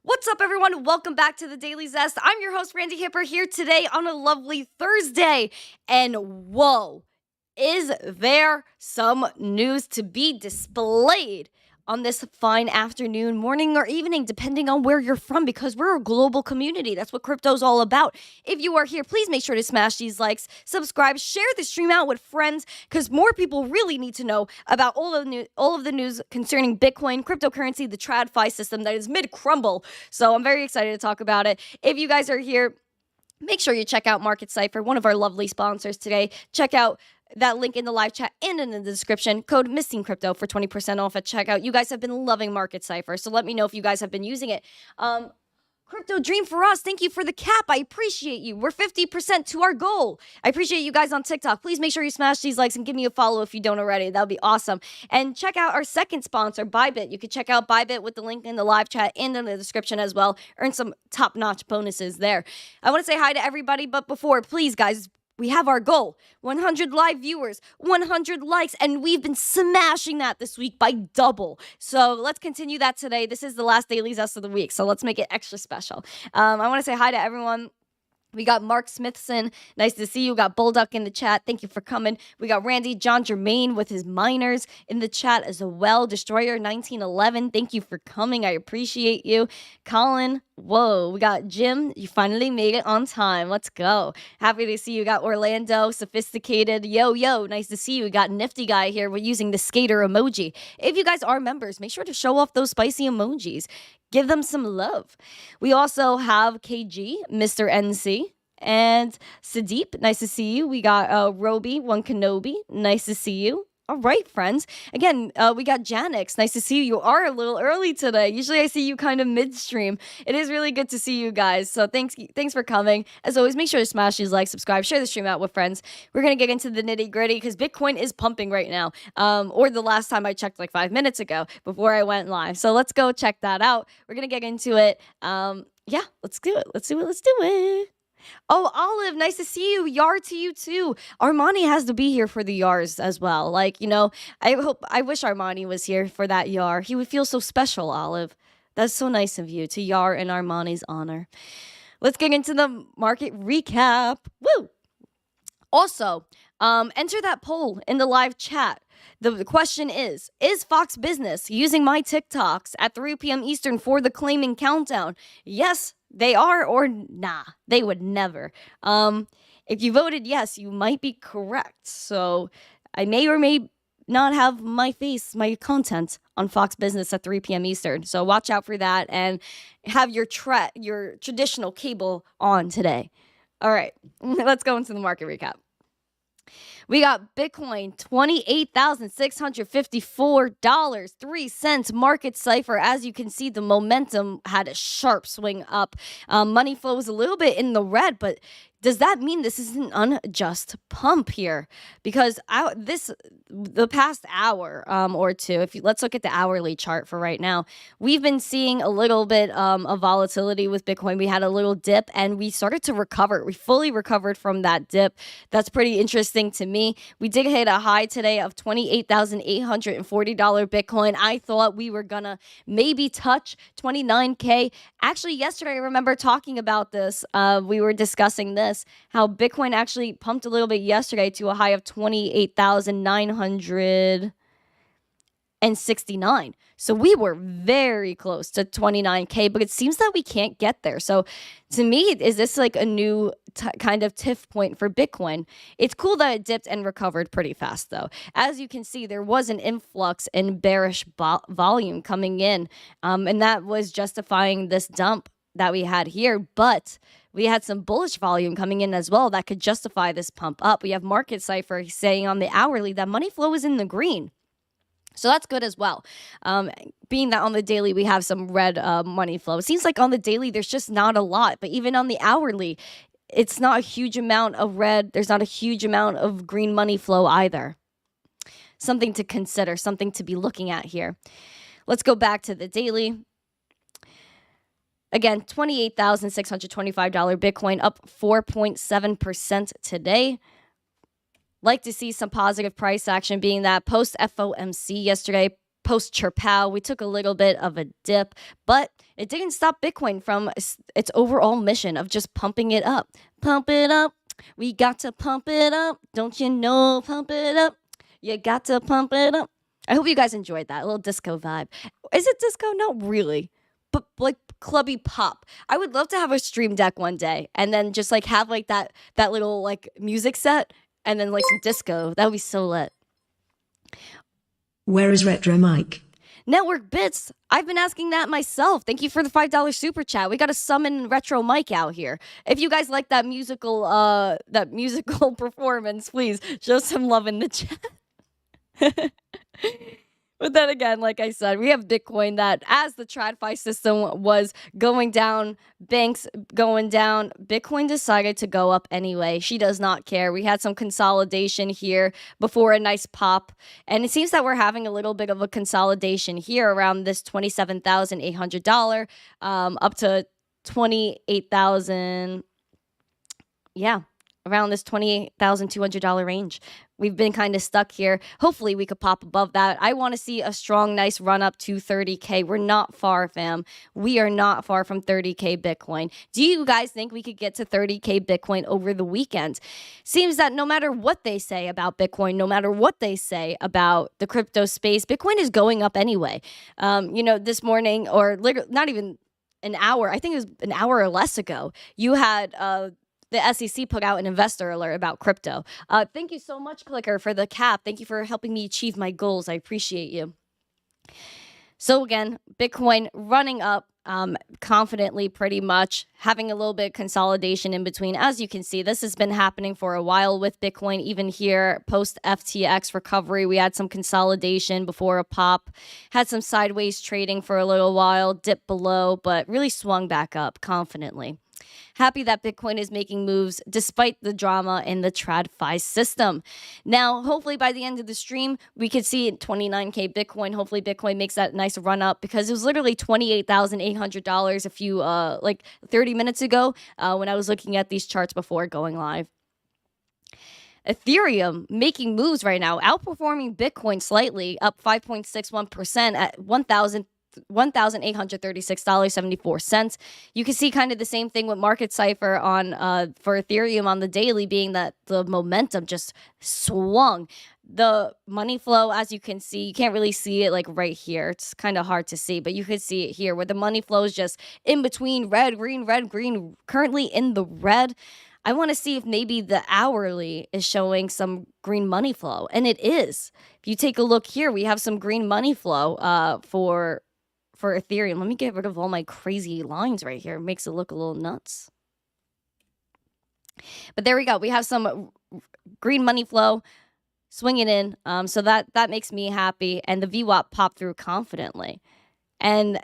What's up, everyone? Welcome back to the Daily Zest. I'm your host, Randi Hipper, here today on a lovely Thursday. And whoa, is there some news to be displayed on this fine afternoon, morning, or evening, depending on where you're from, because we're a global community. That's what crypto's all about. If you are here, please make sure to smash these likes, subscribe, share the stream out with friends, because more people really need to know about all of the news concerning Bitcoin, cryptocurrency, the TradFi system that is mid-crumble. So I'm very excited to talk about it. If you guys are here, make sure you check out Market Cypher, one of our lovely sponsors today. Check out that link in the live chat and in the description. Code MISSINGCRYPTO for 20% off at checkout. You guys have been loving Market Cypher, so let me know if you guys have been using it. Crypto Dream for us. Thank you for the cap. I appreciate you. We're 50% to our goal. I appreciate you guys on TikTok. Please make sure you smash these likes and give me a follow if you don't already. That would be awesome. And check out our second sponsor, Bybit. You can check out Bybit with the link in the live chat and in the description as well. Earn some top-notch bonuses there. I want to say hi to everybody, but before, please, guys, we have our goal, 100 live viewers, 100 likes, and we've been smashing that this week by double. So let's continue that today. This is the last Daily Zest of the week, so let's make it extra special. I want to say hi to everyone. We got Mark Smithson. Nice to see you. We got Bullduck in the chat. Thank you for coming. We got Randy John Germain with his miners in the chat as well. Destroyer 1911. Thank you for coming. I appreciate you. Colin. Whoa. We got Jim. You finally made it on time. Let's go. Happy to see you. We got Orlando. Sophisticated. Yo. Nice to see you. We got Nifty Guy here. We're using the skater emoji. If you guys are members, make sure to show off those spicy emojis. Give them some love. We also have KG, Mr. NC, and Sadeep. Nice to see you. We got Roby, One Kenobi. Nice to see you. All right, friends. Again, we got Janix. Nice to see you. You are a little early today. Usually I see you kind of midstream. It is really good to see you guys. So thanks for coming. As always, make sure to smash these likes, subscribe, share the stream out with friends. We're going to get into the nitty gritty because Bitcoin is pumping right now. Or the last time I checked like 5 minutes ago before I went live. So let's go check that out. We're going to get into it. Yeah, let's do it. Let's do it. Oh, Olive, nice to see you. Yar to you too. Armani has to be here for the yars as well. Like, you know, I wish Armani was here for that yar. He would feel so special, Olive. That's so nice of you to yar in Armani's honor. Let's get into the market recap. Woo! Also, enter that poll in the live chat. The question is Fox Business using my TikToks at 3 p.m. Eastern for the claiming countdown? Yes, they are, or nah, they would never. If you voted yes, you might be correct. So I may or may not have my content on Fox Business at 3 p.m. Eastern. So watch out for that and have your traditional cable on today. All right, let's go into the market recap. We got Bitcoin, $28,654.03. Market Cypher, as you can see, the momentum had a sharp swing up. Money flow was a little bit in the red, but does that mean this is an unjust pump here? Because the past hour or two, let's look at the hourly chart for right now, we've been seeing a little bit of volatility with Bitcoin. We had a little dip and we started to recover. We fully recovered from that dip. That's pretty interesting to me. We did hit a high today of $28,840 Bitcoin. I thought we were gonna maybe touch 29K. Actually, yesterday I remember talking about this. We were discussing this. How Bitcoin actually pumped a little bit yesterday to a high of 28,969. So we were very close to 29K, but it seems that we can't get there. So to me, is this like a new kind of tiff point for Bitcoin? It's cool that it dipped and recovered pretty fast, though. As you can see, there was an influx in bearish volume coming in, and that was justifying this dump that we had here, but we had some bullish volume coming in as well that could justify this pump up. We have Market Cypher saying on the hourly that money flow is in the green. So that's good as well. Being that on the daily, we have some red money flow. It seems like on the daily, there's just not a lot, but even on the hourly, it's not a huge amount of red. There's not a huge amount of green money flow either. Something to consider, something to be looking at here. Let's go back to the daily. Again, $28,625 Bitcoin, up 4.7% today. Like to see some positive price action, being that post FOMC yesterday, post Chirpow, we took a little bit of a dip, but it didn't stop Bitcoin from its overall mission of just pumping it up. Pump it up. We got to pump it up. Don't you know? Pump it up. You got to pump it up. I hope you guys enjoyed that. A little disco vibe. Is it disco? Not really. But like clubby pop. I would love to have a stream deck one day and then just like have like that little like music set and then like some disco. That would be so lit. Where is Retro Mike? Network Bits. I've been asking that myself. Thank you for the $5 super chat. We got to summon Retro Mike out here. If you guys like that musical performance, please show some love in the chat. But then again, like I said, we have Bitcoin that as the TradFi system was going down, banks going down, Bitcoin decided to go up anyway. She does not care. We had some consolidation here before a nice pop. And it seems that we're having a little bit of a consolidation here around this $27,800 up to 28,000. Yeah, around this $28,200 range. We've been kind of stuck here. Hopefully we could pop above that. I want to see a strong, nice run up to 30K. We're not far, fam. We are not far from 30K Bitcoin. Do you guys think we could get to 30K Bitcoin over the weekend? Seems that no matter what they say about Bitcoin, no matter what they say about the crypto space, Bitcoin is going up anyway. This morning, or literally not even an hour, I think it was an hour or less ago, you had the SEC put out an investor alert about crypto. Thank you so much, Clicker, for the cap. Thank you for helping me achieve my goals. I appreciate you. So again, Bitcoin running up confidently pretty much, having a little bit of consolidation in between. As you can see, this has been happening for a while with Bitcoin. Even here, post FTX recovery, we had some consolidation before a pop, had some sideways trading for a little while, dipped below, but really swung back up confidently. Happy that Bitcoin is making moves despite the drama in the TradFi system. Now, hopefully by the end of the stream, we could see 29K Bitcoin. Hopefully Bitcoin makes that nice run up because it was literally $28,800 a few 30 minutes ago when I was looking at these charts before going live. Ethereum making moves right now, outperforming Bitcoin slightly, up 5.61% at $1,836.74. You can see kind of the same thing with Market Cipher on for Ethereum on the daily, being that the momentum just swung. The money flow, as you can see, you can't really see it like right here. It's kind of hard to see, but you could see it here where the money flow is just in between red, green, currently in the red. I want to see if maybe the hourly is showing some green money flow, and it is. If you take a look here, we have some green money flow for Ethereum. Let me get rid of all my crazy lines right here. It makes it look a little nuts. But there we go. We have some green money flow swinging in. So that makes me happy. And the VWAP popped through confidently. And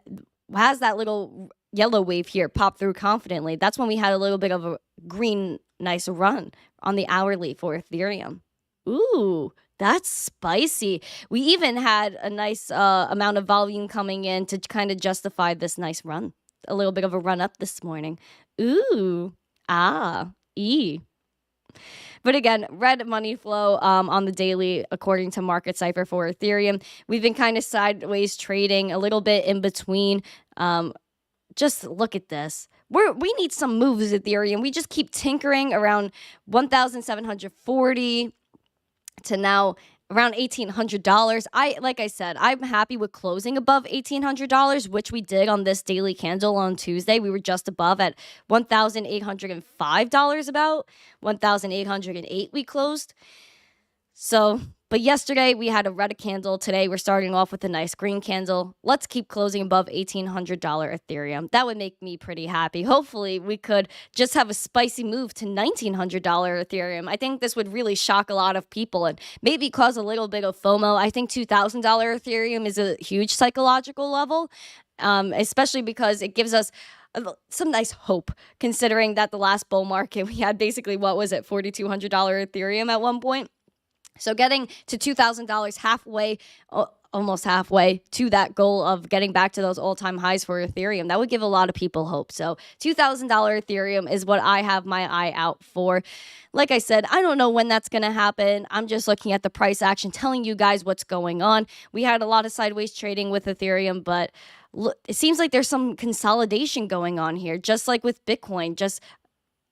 has that little yellow wave here pop through confidently. That's when we had a little bit of a green nice run on the hourly for Ethereum. Ooh, that's spicy. We even had a nice amount of volume coming in to kind of justify this nice run. A little bit of a run up this morning. Ooh, E. But again, red money flow on the daily, according to Market Cipher for Ethereum. We've been kind of sideways trading, a little bit in between. Just look at this. We need some moves, Ethereum. We just keep tinkering around 1,740 to now around $1,800. Like I said, I'm happy with closing above $1,800, which we did on this daily candle on Tuesday. We were just above at $1,805, about $1,808 we closed. So, but yesterday we had a red candle. Today we're starting off with a nice green candle. Let's keep closing above $1,800 Ethereum. That would make me pretty happy. Hopefully we could just have a spicy move to $1,900 Ethereum. I think this would really shock a lot of people and maybe cause a little bit of FOMO. I think $2,000 Ethereum is a huge psychological level, especially because it gives us some nice hope, considering that the last bull market we had basically, what was it, $4,200 Ethereum at one point. So getting to $2,000 halfway almost halfway to that goal of getting back to those all-time highs for Ethereum. That would give a lot of people hope. So $2,000 Ethereum is what I have my eye out for. Like I said, I don't know when that's going to happen. I'm just looking at the price action, telling you guys what's going on. We had a lot of sideways trading with Ethereum, but it seems like there's some consolidation going on here, just like with Bitcoin. Just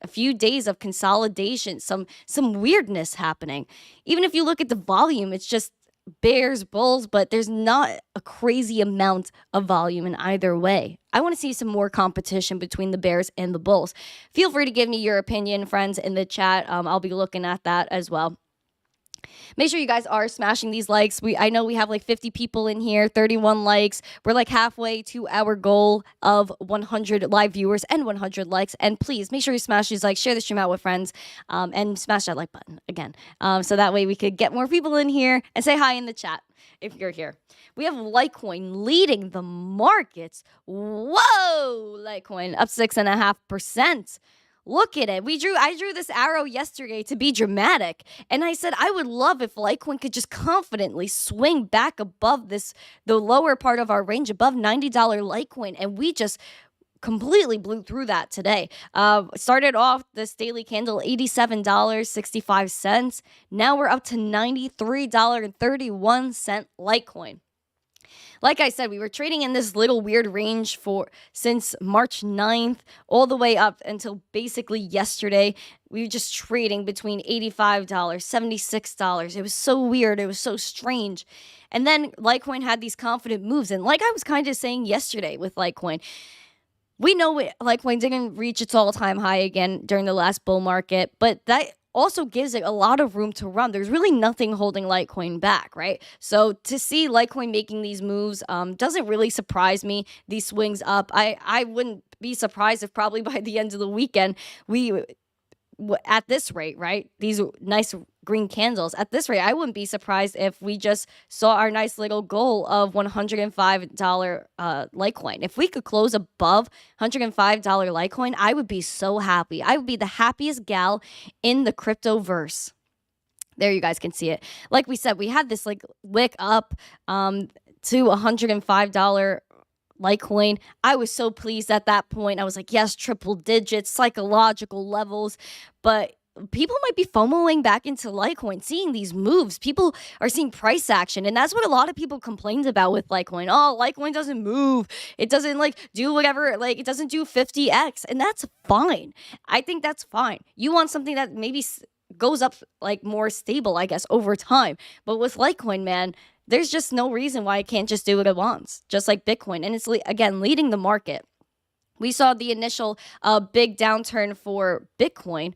a few days of consolidation, some weirdness happening. Even if you look at the volume, it's just bears, bulls, but there's not a crazy amount of volume in either way. I want to see some more competition between the bears and the bulls. Feel free to give me your opinion, friends, in the chat. I'll be looking at that as well. Make sure you guys are smashing these likes. I know we have like 50 people in here, 31 likes. We're like halfway to our goal of 100 live viewers and 100 likes. And please make sure you smash these likes, share the stream out with friends, and smash that like button again. So that way we could get more people in here and say hi in the chat if you're here. We have Litecoin leading the markets. Whoa! Litecoin up 6.5%. Look at it. I drew this arrow yesterday to be dramatic. And I said I would love if Litecoin could just confidently swing back above the lower part of our range, above $90 Litecoin. And we just completely blew through that today. Started off this daily candle, $87.65. Now we're up to $93.31 Litecoin. Like I said, we were trading in this little weird range since March 9th all the way up until basically yesterday. We were just trading between $85, $76. It was so weird. It was so strange. And then Litecoin had these confident moves. And like I was kind of saying yesterday with Litecoin, we know Litecoin didn't reach its all-time high again during the last bull market, but that also gives it a lot of room to run. There's really nothing holding Litecoin back, right? So to see Litecoin making these moves doesn't really surprise me. These swings up, I wouldn't be surprised if probably by the end of the weekend at this rate, right? These nice green candles. At this rate, I wouldn't be surprised if we just saw our nice little goal of $105 Litecoin. If we could close above $105 Litecoin, I would be so happy. I would be the happiest gal in the cryptoverse. There you guys can see it. Like we said, we had this like wick up to $105 Litecoin. I was so pleased at that point. I was like, yes, triple digits, psychological levels. But people might be FOMOing back into Litecoin, seeing these moves. People are seeing price action. And that's what a lot of people complained about with Litecoin. Oh, Litecoin doesn't move. It doesn't like do whatever, like it doesn't do 50x. And that's fine. I think that's fine. You want something that maybe goes up like more stable, I guess, over time. But with Litecoin, man, there's just no reason why it can't just do what it wants, just like Bitcoin. And it's, again, leading the market. We saw the initial big downturn for Bitcoin,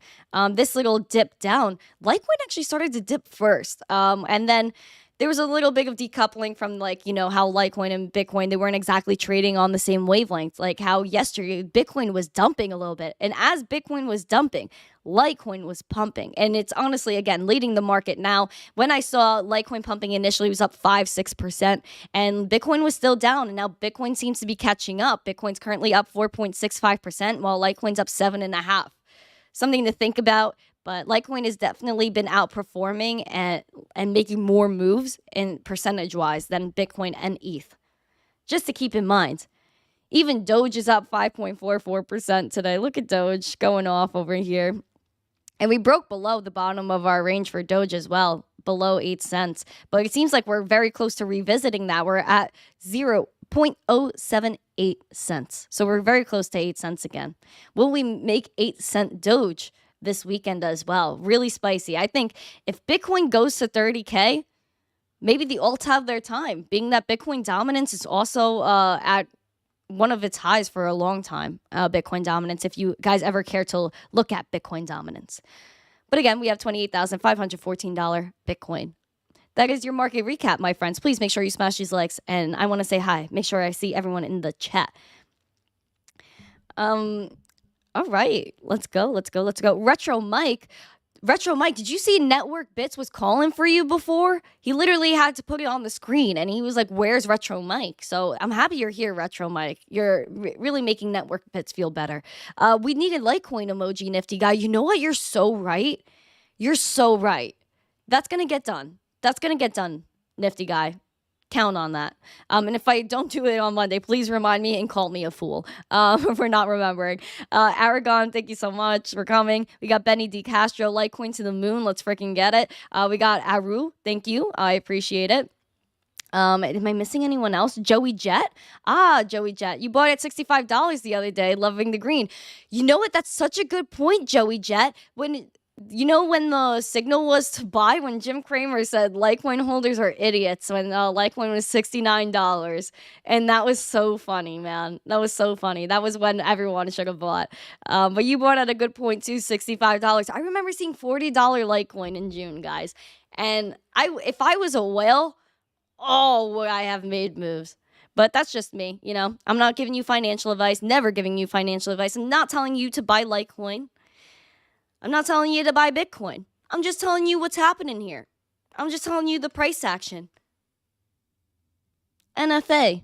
this little dip down. Litecoin actually started to dip first. And then there was a little bit of decoupling from like, you know, how Litecoin and Bitcoin, they weren't exactly trading on the same wavelength. Like how yesterday Bitcoin was dumping a little bit. And as Bitcoin was dumping, Litecoin was pumping. And it's honestly, again, leading the market now. When I saw Litecoin pumping initially, it was up 5-6%. And Bitcoin was still down. And now Bitcoin seems to be catching up. Bitcoin's currently up 4.65%, while Litecoin's up 7.5%. Something to think about. But Litecoin has definitely been outperforming and making more moves in percentage-wise than Bitcoin and ETH. Just to keep in mind. Even Doge is up 5.44% today. Look at Doge going off over here. And we broke below the bottom of our range for Doge as well, below 8 cents. But it seems like we're very close to revisiting that. We're at 0.078 cents. So we're very close to 8 cents again. Will we make 8-cent Doge this weekend as well? Really spicy. I think if Bitcoin goes to 30K, maybe the alts have their time, being that Bitcoin dominance is also at one of its highs for a long time, Bitcoin dominance, if you guys ever care to look at Bitcoin dominance. But again, we have $28,514 Bitcoin. That is your market recap, my friends. Please make sure you smash these likes, and I want to say hi. Make sure I see everyone in the chat. All right, let's go. Retro Mike, did you see Network Bits was calling for you before? He literally had to put it on the screen, and he was like, where's Retro Mike? So I'm happy you're here, Retro Mike. You're really making Network Bits feel better. We needed Litecoin emoji, Nifty Guy. You know what? You're so right. You're so right. That's going to get done. Nifty Guy. Count on that. And if I don't do it on Monday, please remind me and call me a fool for not remembering. Aragon, thank you so much for coming. We got Benny D. Castro, Litecoin to the moon. Let's freaking get it. We got Aru, thank you. I appreciate it. Am I missing anyone else? Joey Jet? Joey Jet. You bought it at $65 the other day, loving the green. You know what? That's such a good point, Joey Jet. When the signal was to buy, when Jim Cramer said Litecoin holders are idiots, when Litecoin was $69. And that was so funny, man. That was so funny. That was when everyone should have bought. But you bought at a good point too, $65. I remember seeing $40 Litecoin in June, guys. And if I was a whale, would I have made moves. But that's just me, I'm not giving you financial advice, never giving you financial advice. I'm not telling you to buy Litecoin. I'm not telling you to buy Bitcoin. I'm just telling you what's happening here. I'm just telling you the price action. NFA.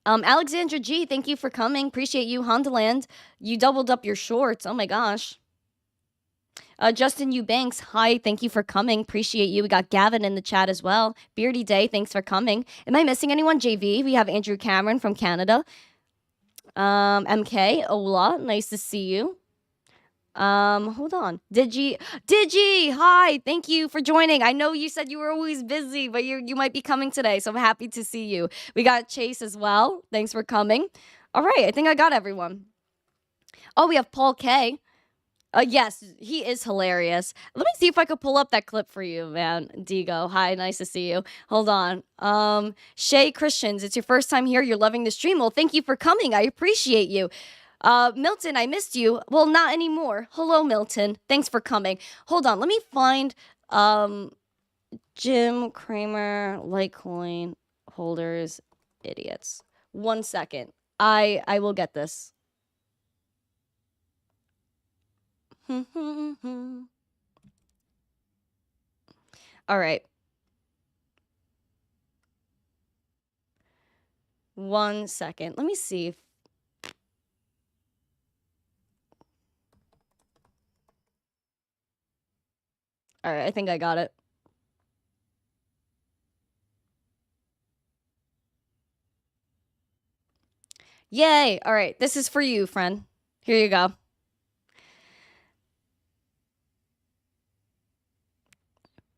Alexandra G, thank you for coming. Appreciate you. Hondaland, you doubled up your shorts. Oh my gosh. Justin Eubanks, hi, thank you for coming. Appreciate you. We got Gavin in the chat as well. Beardy Day, thanks for coming. Am I missing anyone? JV, we have Andrew Cameron from Canada. MK, Ola, nice to see you. Hold on. Digi, hi, thank you for joining. I know you said you were always busy, but you might be coming today, so I'm happy to see you. We got Chase as well. Thanks for coming. All right, I think I got everyone. Oh, we have Paul K. Yes, he is hilarious. Let me see if I could pull up that clip for you, man. Digo, hi, nice to see you. Hold on. Shay Christians, it's your first time here. You're loving the stream. Well, thank you for coming. I appreciate you. Milton, I missed you. Well, not anymore. Hello, Milton. Thanks for coming. Hold on, let me find Jim Cramer, Litecoin holders, idiots. 1 second. I will get this. All right. 1 second. Let me see. All right, I think I got it. Yay. All right, this is for you, friend. Here you go.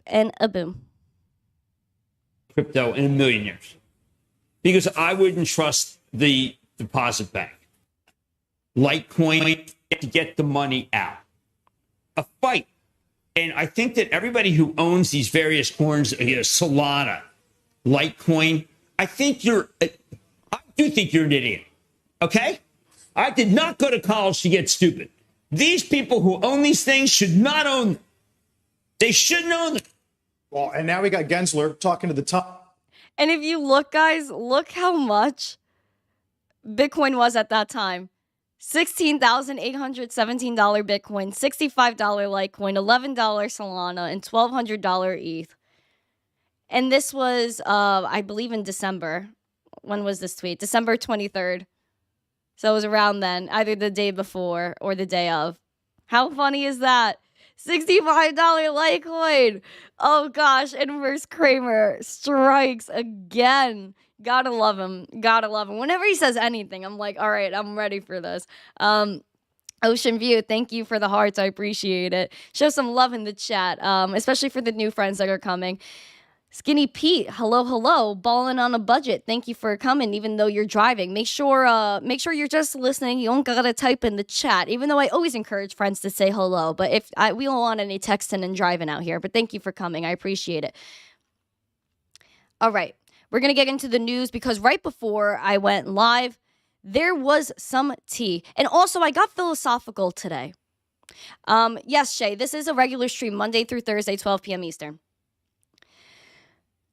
And a boom. Crypto in a million years. Because I wouldn't trust the deposit bank. Litecoin to get the money out. A fight. And I think that everybody who owns these various coins, Solana, Litecoin, I do think you're an idiot. Okay? I did not go to college to get stupid. These people who own these things should not own them. They shouldn't own them. Well, and now we got Gensler talking to the top. And if you look, guys, look how much Bitcoin was at that time. $16,817 Bitcoin, $65 Litecoin, $11 Solana, and $1,200 ETH. And this was, I believe, in December. When was this tweet? December 23rd. So it was around then, either the day before or the day of. How funny is that? $65 Litecoin. Oh gosh, Inverse Kramer strikes again. Gotta love him. Gotta love him. Whenever he says anything, I'm like, all right, I'm ready for this. Ocean View, thank you for the hearts. I appreciate it. Show some love in the chat, especially for the new friends that are coming. Skinny Pete, hello, ballin' on a budget. Thank you for coming, even though you're driving. Make sure you're just listening. You don't gotta type in the chat, even though I always encourage friends to say hello. But we don't want any texting and driving out here. But thank you for coming. I appreciate it. All right, we're gonna get into the news because right before I went live, there was some tea, and also I got philosophical today. Yes, Shay, this is a regular stream, Monday through Thursday, 12 p.m. Eastern.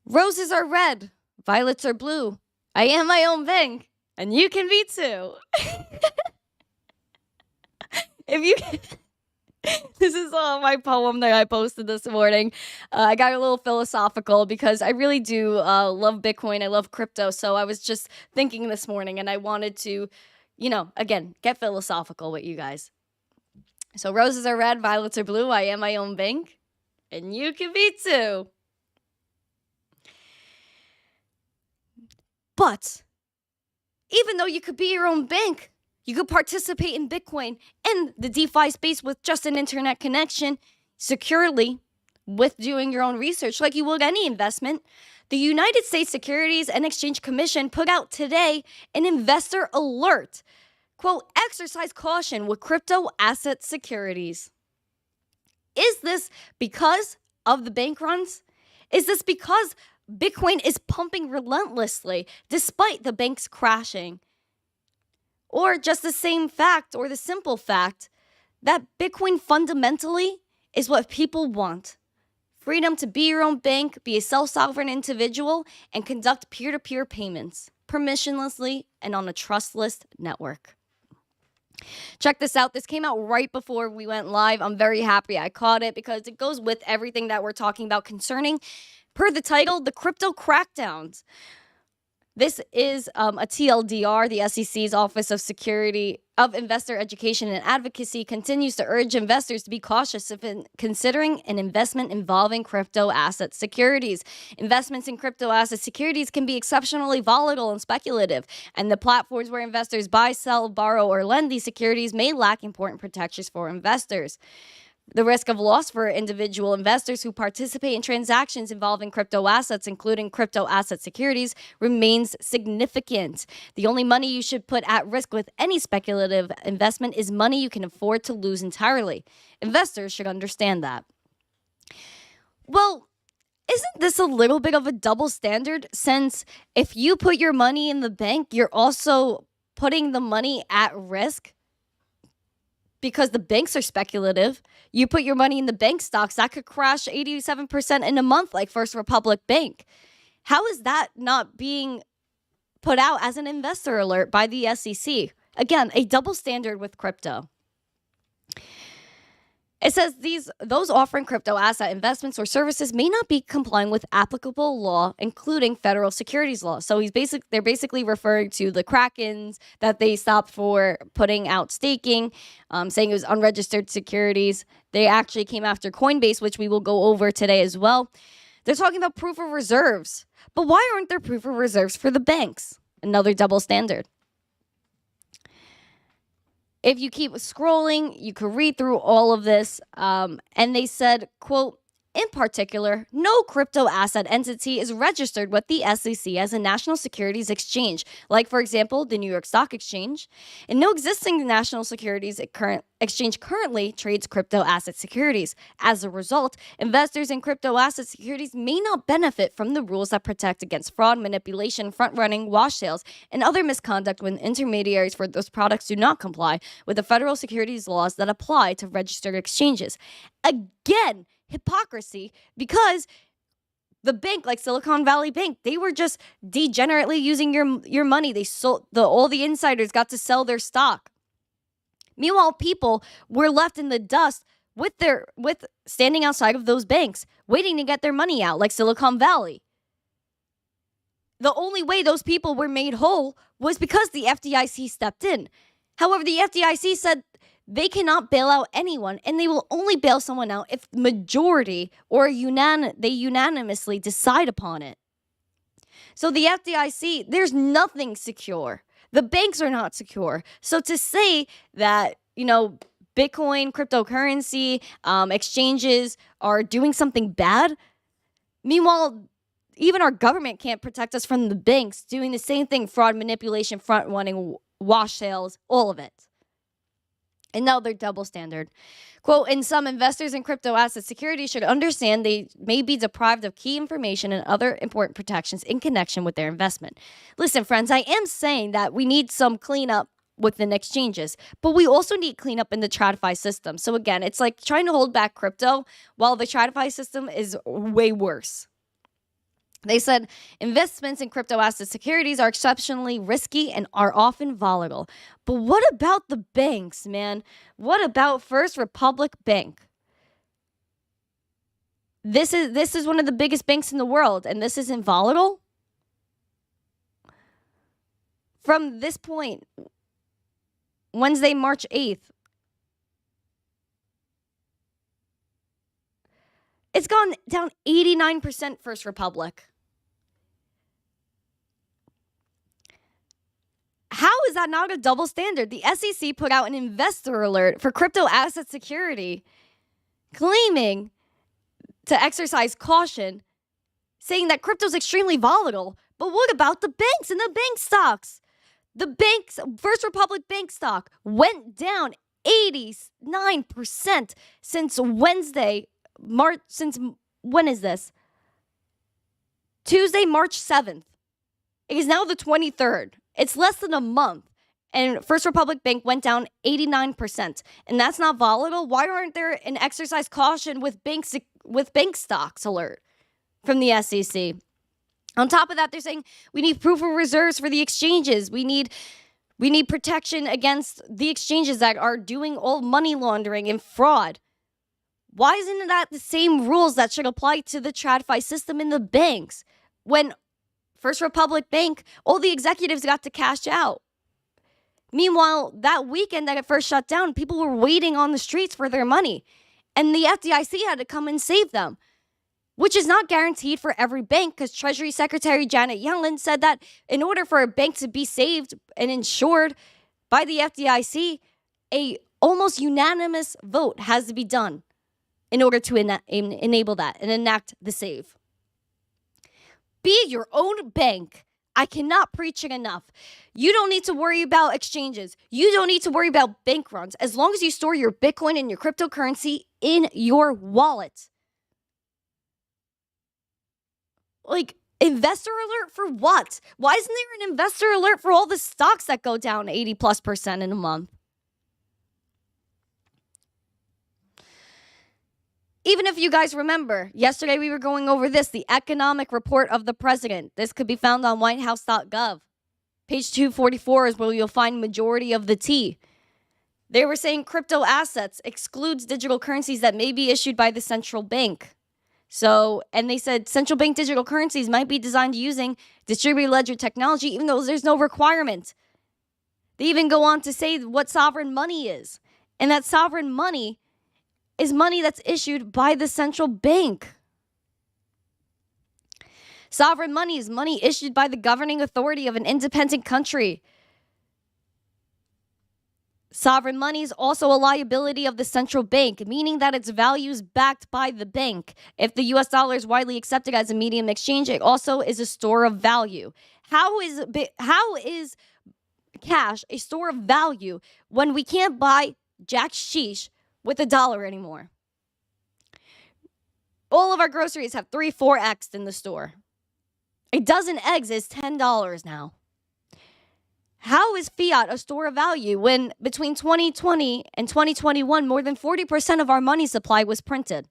Roses are red, violets are blue. I am my own bank, and you can be too. This is my poem that I posted this morning. I got a little philosophical because I really do love Bitcoin. I love crypto. So I was just thinking this morning, and I wanted to, again, get philosophical with you guys. So roses are red, violets are blue. I am my own bank, and you can be too. But even though you could be your own bank, you could participate in Bitcoin and the DeFi space with just an internet connection securely with doing your own research like you would any investment. The United States Securities and Exchange Commission put out today an investor alert. Quote, exercise caution with crypto asset securities. Is this because of the bank runs? Is this because Bitcoin is pumping relentlessly despite the banks crashing? Or just the same fact or the simple fact that Bitcoin fundamentally is what people want. Freedom to be your own bank, be a self-sovereign individual, and conduct peer-to-peer payments permissionlessly and on a trustless network. Check this out. This came out right before we went live. I'm very happy I caught it because it goes with everything that we're talking about concerning, per the title, the crypto crackdowns. This is a TLDR. The SEC's Office of Investor Education and Advocacy continues to urge investors to be cautious if considering an investment involving crypto asset securities. Investments in crypto asset securities can be exceptionally volatile and speculative, and the platforms where investors buy, sell, borrow, or lend these securities may lack important protections for investors. The risk of loss for individual investors who participate in transactions involving crypto assets, including crypto asset securities, remains significant. The only money you should put at risk with any speculative investment is money you can afford to lose entirely. Investors should understand that. Well, isn't this a little bit of a double standard? Since if you put your money in the bank, you're also putting the money at risk? Because the banks are speculative. You put your money in the bank stocks, that could crash 87% in a month like First Republic Bank. How is that not being put out as an investor alert by the SEC? Again, a double standard with crypto. It says those offering crypto asset investments or services may not be complying with applicable law, including federal securities law. So they're basically referring to the Krakens that they stopped for putting out staking, saying it was unregistered securities. They actually came after Coinbase, which we will go over today as well. They're talking about proof of reserves. But why aren't there proof of reserves for the banks? Another double standard. If you keep scrolling, you can read through all of this. And they said, quote, in particular, no crypto asset entity is registered with the SEC as a national securities exchange, like, for example, the New York Stock Exchange. And no existing national securities exchange currently trades crypto asset securities. As a result, investors in crypto asset securities may not benefit from the rules that protect against fraud, manipulation, front-running, wash sales, and other misconduct when intermediaries for those products do not comply with the federal securities laws that apply to registered exchanges. Again, hypocrisy, because the bank, like Silicon Valley Bank, they were just degenerately using your money. They sold all the insiders got to sell their stock. Meanwhile, people were left in the dust with standing outside of those banks, waiting to get their money out, like Silicon Valley. The only way those people were made whole was because the FDIC stepped in. However, the FDIC said they cannot bail out anyone, and they will only bail someone out if the majority or they unanimously decide upon it. So the FDIC, there's nothing secure. The banks are not secure. So to say that, Bitcoin, cryptocurrency, exchanges are doing something bad, meanwhile, even our government can't protect us from the banks doing the same thing: fraud, manipulation, front-running, wash sales, all of it. Another double standard. Quote, and some investors in crypto asset securities should understand they may be deprived of key information and other important protections in connection with their investment. Listen, friends, I am saying that we need some cleanup within exchanges, but we also need cleanup in the TradFi system. So again, it's like trying to hold back crypto while the TradFi system is way worse. They said investments in crypto asset securities are exceptionally risky and are often volatile. But what about the banks, man? What about First Republic Bank? This is one of the biggest banks in the world, and this isn't volatile? From this point, Wednesday, March 8th, it's gone down 89% First Republic. that not a double standard? The SEC put out an investor alert for crypto asset security, claiming to exercise caution, saying that crypto is extremely volatile. But what about the banks and the bank stocks? The banks, First Republic Bank stock went down 89% since Wednesday, since when is this? Tuesday, March 7th. It is now the 23rd. It's less than a month. And First Republic Bank went down 89%. And that's not volatile? Why aren't there an exercise caution with bank stocks alert from the SEC? On top of that, they're saying we need proof of reserves for the exchanges. We need protection against the exchanges that are doing all money laundering and fraud. Why isn't that the same rules that should apply to the TradFi system in the banks? When First Republic Bank, all the executives got to cash out. Meanwhile, that weekend that it first shut down, people were waiting on the streets for their money. And the FDIC had to come and save them, which is not guaranteed for every bank, because Treasury Secretary Janet Yellen said that in order for a bank to be saved and insured by the FDIC, a almost unanimous vote has to be done in order to enable that and enact the save. Be your own bank. I cannot preach it enough. You don't need to worry about exchanges. You don't need to worry about bank runs as long as you store your Bitcoin and your cryptocurrency in your wallet. Like, investor alert for what? Why isn't there an investor alert for all the stocks that go down 80+% in a month? Even if you guys remember, yesterday we were going over this, the economic report of the president. This could be found on whitehouse.gov. Page 244 is where you'll find majority of the tea. They were saying crypto assets excludes digital currencies that may be issued by the central bank. So, and they said central bank digital currencies might be designed using distributed ledger technology, even though there's no requirement. They even go on to say what sovereign money is. And that sovereign money is money that's issued by the central bank. Sovereign money is money issued by the governing authority of an independent country. Sovereign money is also a liability of the central bank, meaning that its value is backed by the bank. If the US dollar is widely accepted as a medium exchange, it also is a store of value. How is cash a store of value when we can't buy jack sheesh with $1 anymore? All of our groceries have 3-4x'd in the store. A dozen eggs is $10 now. How is fiat a store of value when between 2020 and 2021, more than 40% of our money supply was printed?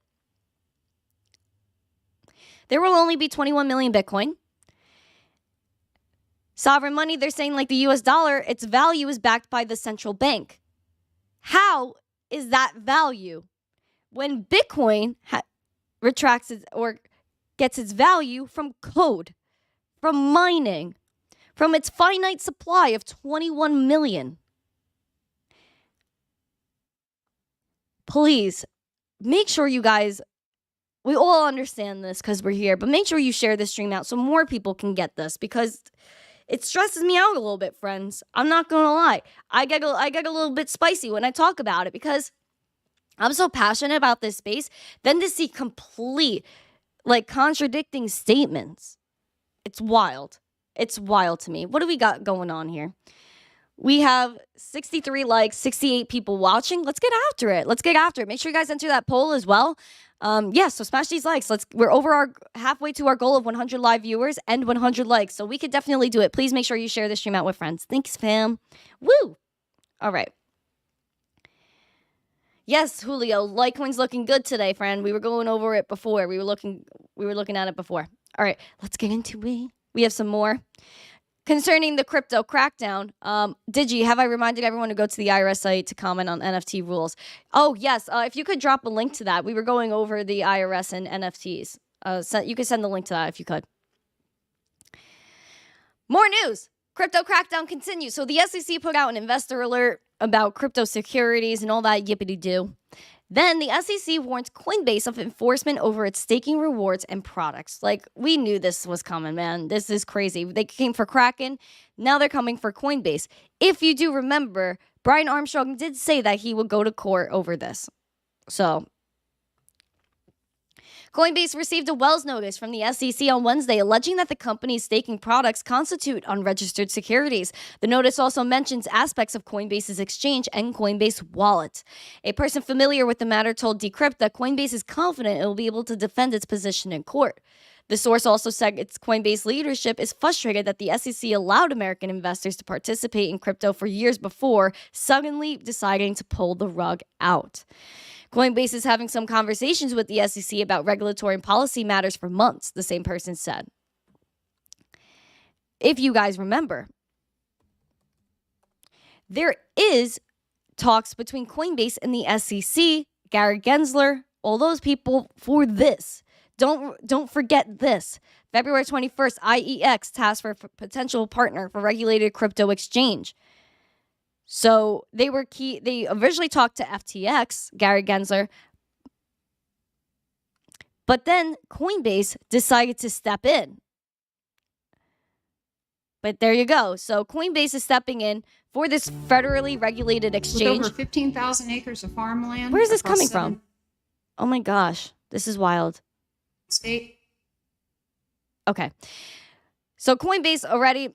There will only be 21 million Bitcoin. Sovereign money, they're saying like the US dollar, its value is backed by the central bank. How is that value when Bitcoin retracts or gets its value from code, from mining, from its finite supply of 21 million? Please, make sure you guys, we all understand this because we're here, but make sure you share this stream out so more people can get this, because it stresses me out a little bit, friends. I'm not going to lie. I get a little bit spicy when I talk about it because I'm so passionate about this space. Then to see complete, contradicting statements, it's wild. It's wild to me. What do we got going on here? We have 63 likes, 68 people watching. Let's get after it. Make sure you guys enter that poll as well. So smash these likes. We're over halfway to our goal of 100 live viewers and 100 likes. So we could definitely do it. Please make sure you share this stream out with friends. Thanks, fam. Woo! All right. Yes, Julio, Litecoin's looking good today, friend. We were going over it before. We were looking at it before. All right, let's get into it. We have some more. Concerning the crypto crackdown, Digi, have I reminded everyone to go to the IRS site to comment on NFT rules? Oh, yes. If you could drop a link to that. We were going over the IRS and NFTs. You could send the link to that if you could. More news. Crypto crackdown continues. So the SEC put out an investor alert about crypto securities and all that yippity-doo. Then the SEC warns Coinbase of enforcement over its staking rewards and products. Like, we knew this was coming, man. This is crazy. They came for Kraken. Now they're coming for Coinbase. If you do remember, Brian Armstrong did say that he would go to court over this. So Coinbase received a Wells notice from the SEC on Wednesday alleging that the company's staking products constitute unregistered securities. The notice also mentions aspects of Coinbase's exchange and Coinbase wallet. A person familiar with the matter told Decrypt that Coinbase is confident it will be able to defend its position in court. The source also said its Coinbase leadership is frustrated that the SEC allowed American investors to participate in crypto for years before suddenly deciding to pull the rug out. Coinbase is having some conversations with the SEC about regulatory and policy matters for months, the same person said. If you guys remember, there is talks between Coinbase and the SEC, Gary Gensler, all those people for this. Don't forget this. February 21st, IEX tasked for potential partner for regulated crypto exchange. So they originally talked to FTX, Gary Gensler, but then Coinbase decided to step in. But there you go. So Coinbase is stepping in for this federally regulated exchange. With over 15,000 acres of farmland. Where is this coming from? Oh my gosh, this is wild. State. Okay. So Coinbase already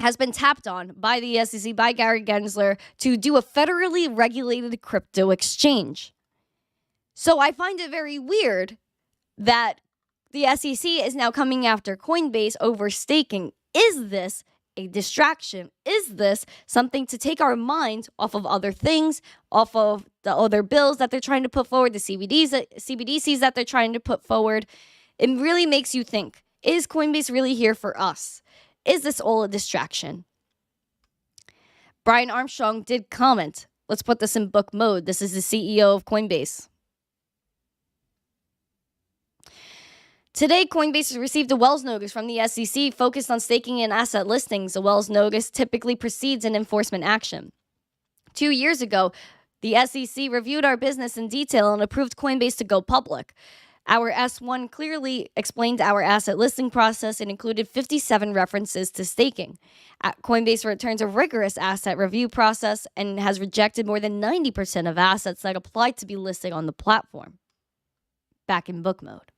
has been tapped on by the SEC, by Gary Gensler, to do a federally regulated crypto exchange. So I find it very weird that the SEC is now coming after Coinbase over staking. Is this a distraction? Is this something to take our minds off of other things, off of the other bills that they're trying to put forward, the CBDCs that they're trying to put forward? It really makes you think, is Coinbase really here for us? Is this all a distraction? Brian Armstrong did comment. Let's put this in book mode. This is the CEO of Coinbase. Today, Coinbase received a Wells notice from the SEC focused on staking and asset listings. A Wells notice typically precedes an enforcement action. 2 years ago, the SEC reviewed our business in detail and approved Coinbase to go public. Our S1 clearly explained our asset listing process and included 57 references to staking. Coinbase returns a rigorous asset review process and has rejected more than 90% of assets that applied to be listed on the platform. Back in book mode.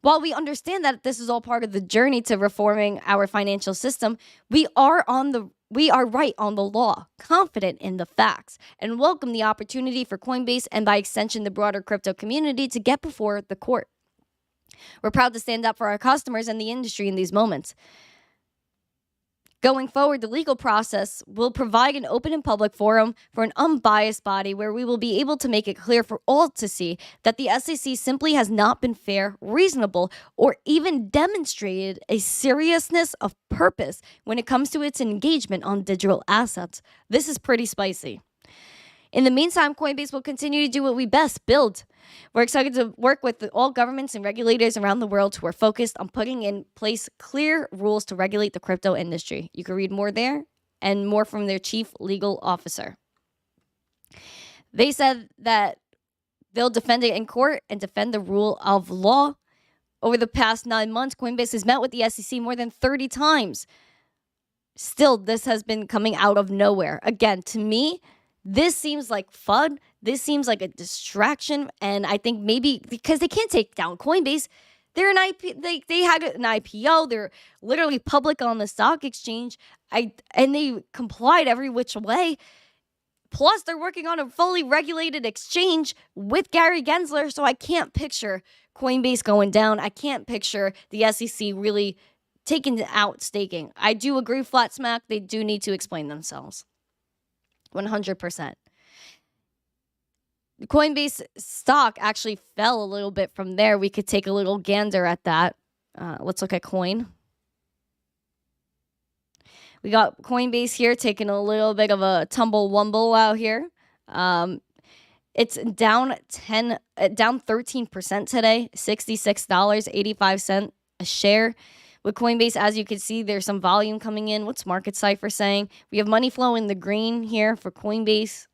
While we understand that this is all part of the journey to reforming our financial system, we are right on the law, confident in the facts, and welcome the opportunity for Coinbase and by extension the broader crypto community to get before the court. We're proud to stand up for our customers and the industry in these moments. Going forward, the legal process will provide an open and public forum for an unbiased body where we will be able to make it clear for all to see that the SEC simply has not been fair, reasonable, or even demonstrated a seriousness of purpose when it comes to its engagement on digital assets. This is pretty spicy. In the meantime, Coinbase will continue to do what we best, build. We're excited to work with all governments and regulators around the world who are focused on putting in place clear rules to regulate the crypto industry. You can read more there and more from their chief legal officer. They said that they'll defend it in court and defend the rule of law. Over the past 9 months, Coinbase has met with the SEC more than 30 times. Still, this has been coming out of nowhere. Again, to me, this seems like FUD. This seems like a distraction. And I think maybe because they can't take down Coinbase, they're an they had an IPO. They're literally public on the stock exchange. And they complied every which way. Plus, they're working on a fully regulated exchange with Gary Gensler. So I can't picture Coinbase going down. I can't picture the SEC really taking out staking. I do agree, flat smack. They do need to explain themselves. 100%. The Coinbase stock actually fell a little bit from there. We could take a little gander at that. Let's look at coin. We got Coinbase here taking a little bit of a tumble-wumble out here. It's down 13% today, $66.85 a share. With Coinbase, as you can see, there's some volume coming in. What's Market Cipher saying? We have money flow in the green here for Coinbase.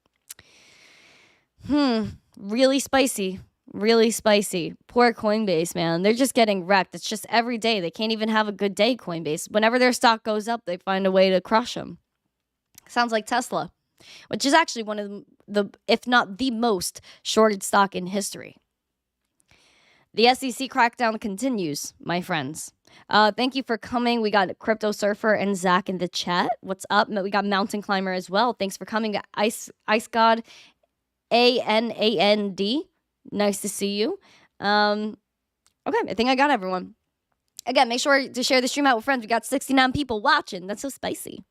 Really spicy. Really spicy. Poor Coinbase, man. They're just getting wrecked. It's just every day. They can't even have a good day, Coinbase. Whenever their stock goes up, they find a way to crush them. Sounds like Tesla, which is actually one of the, if not the most shorted stock in history. The SEC crackdown continues, my friends. Thank you for coming. We got Crypto Surfer and Zach in the chat. What's up? We got Mountain Climber as well. Thanks for coming. Ice God, ANAND. Nice to see you. Okay, I think I got everyone. Again, make sure to share the stream out with friends. We got 69 people watching. That's so spicy.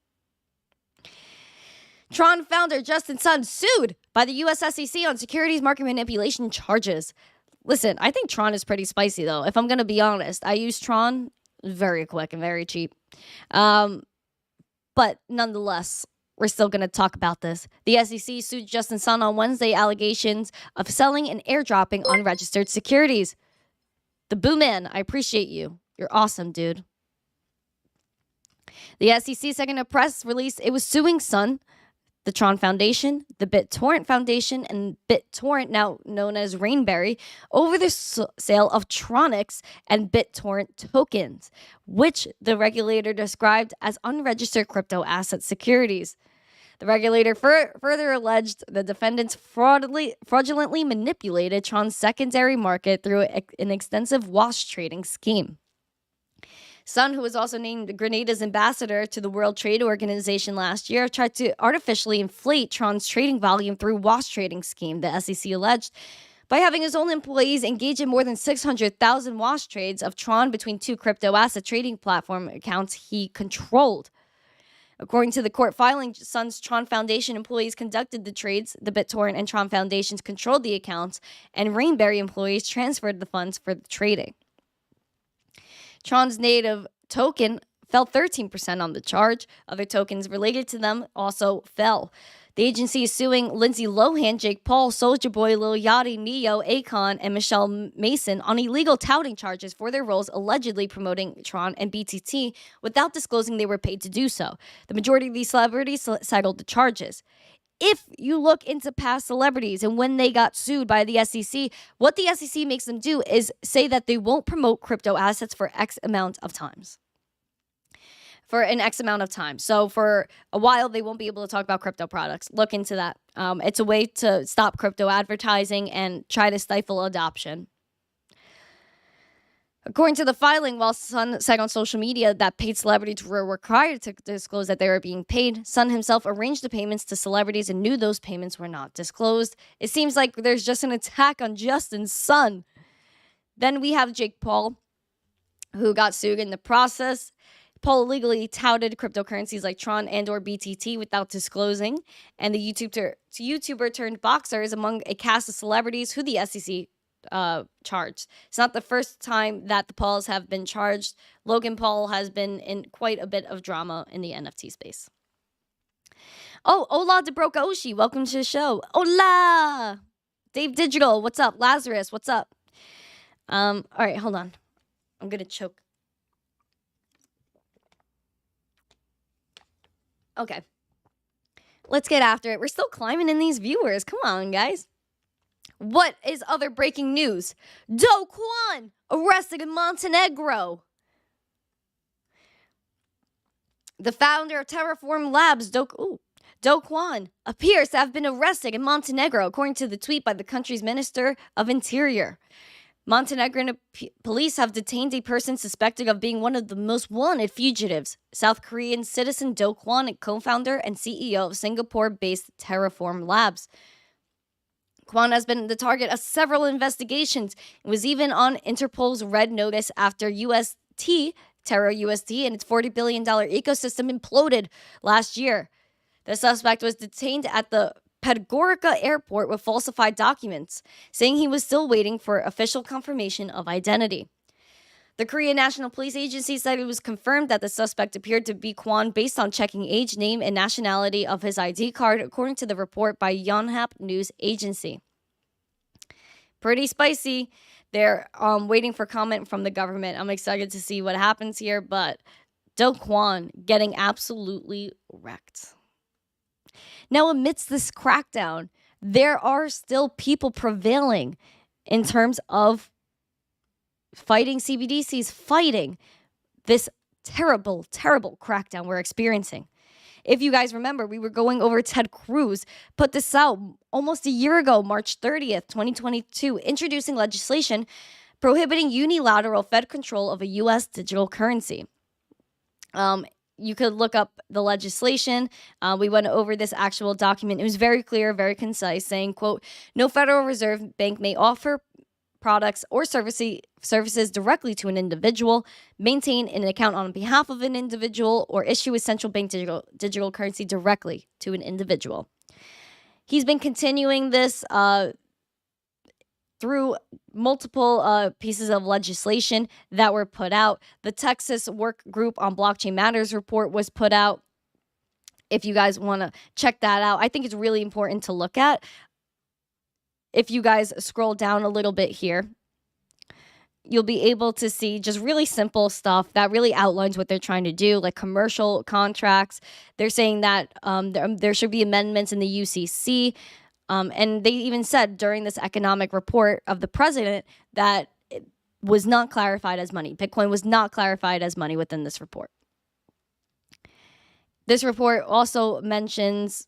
Tron founder Justin Sun sued by the U.S. SEC on securities market manipulation charges. Listen, I think Tron is pretty spicy, though. If I'm going to be honest, I use Tron very quick and very cheap. But nonetheless, we're still going to talk about this. The SEC sued Justin Sun on Wednesday, allegations of selling and airdropping unregistered securities. The Boo Man, I appreciate you. You're awesome, dude. The SEC, second a press release, it was suing Sun, the Tron Foundation, the BitTorrent Foundation, and BitTorrent, now known as Rainberry, over the sale of Tronix and BitTorrent tokens, which the regulator described as unregistered crypto asset securities. The regulator further alleged the defendants fraudulently manipulated Tron's secondary market through an extensive wash trading scheme. Sun, who was also named Grenada's ambassador to the World Trade Organization last year, tried to artificially inflate Tron's trading volume through wash trading scheme, the SEC alleged, by having his own employees engage in more than 600,000 wash trades of Tron between two crypto asset trading platform accounts he controlled. According to the court filing, Sun's Tron Foundation employees conducted the trades, the BitTorrent and Tron Foundations controlled the accounts, and Rainberry employees transferred the funds for the trading. Tron's native token fell 13% on the charge. Other tokens related to them also fell. The agency is suing Lindsay Lohan, Jake Paul, Soulja Boy, Lil Yachty, Neo, Akon, and Michelle Mason on illegal touting charges for their roles allegedly promoting Tron and BTT without disclosing they were paid to do so. The majority of these celebrities settled the charges. If you look into past celebrities and when they got sued by the SEC, what the SEC makes them do is say that they won't promote crypto assets for X amount of times. For an X amount of time. So for a while, they won't be able to talk about crypto products. Look into that. It's a way to stop crypto advertising and try to stifle adoption. According to the filing, while Sun said on social media that paid celebrities were required to disclose that they were being paid, Sun himself arranged the payments to celebrities and knew those payments were not disclosed. It seems like there's just an attack on Justin's Sun. Then we have Jake Paul, who got sued in the process. Paul illegally touted cryptocurrencies like Tron and or BTT without disclosing, and the YouTuber turned boxer is among a cast of celebrities who the SEC charged. It's not the first time that the Pauls have been charged. Logan Paul has been in quite a bit of drama in the NFT space. Oh, hola de Broca Oshi, welcome to the show. Hola! Dave Digital, what's up? Lazarus, what's up? All right, hold on. I'm gonna choke. Okay. Let's get after it. We're still climbing in these viewers. Come on, guys. What is other breaking news? DoKwon arrested in Montenegro. The founder of Terraform Labs, DoKwon, appears to have been arrested in Montenegro, according to the tweet by the country's Minister of Interior. Montenegrin police have detained a person suspected of being one of the most wanted fugitives, South Korean citizen DoKwon, co-founder and CEO of Singapore-based Terraform Labs. Kwon has been the target of several investigations and was even on Interpol's red notice after Terra USD and its $40 billion ecosystem imploded last year. The suspect was detained at the Podgorica airport with falsified documents, saying he was still waiting for official confirmation of identity. The Korean National Police Agency said it was confirmed that the suspect appeared to be Kwon based on checking age, name, and nationality of his ID card, according to the report by Yonhap News Agency. Pretty spicy. They're waiting for comment from the government. I'm excited to see what happens here, but DoKwon getting absolutely wrecked. Now, amidst this crackdown, there are still people prevailing in terms of fighting CBDCs, fighting this terrible, terrible crackdown we're experiencing. If you guys remember, we were going over Ted Cruz put this out almost a year ago, March 30th, 2022, introducing legislation prohibiting unilateral Fed control of a U.S. digital currency. You could look up the legislation. We went over this actual document. It was very clear, very concise, saying, quote, no Federal Reserve Bank may offer products or services directly to an individual, maintain an account on behalf of an individual, or issue a central bank digital currency directly to an individual. He's been continuing this through multiple pieces of legislation that were put out. The Texas Work Group on Blockchain Matters report was put out. If you guys want to check that out, I think it's really important to look at. If you guys scroll down a little bit here, you'll be able to see just really simple stuff that really outlines what they're trying to do, like commercial contracts. They're saying that there should be amendments in the UCC. And they even said during this economic report of the president that it was not clarified as money. Bitcoin was not clarified as money within this report. This report also mentions,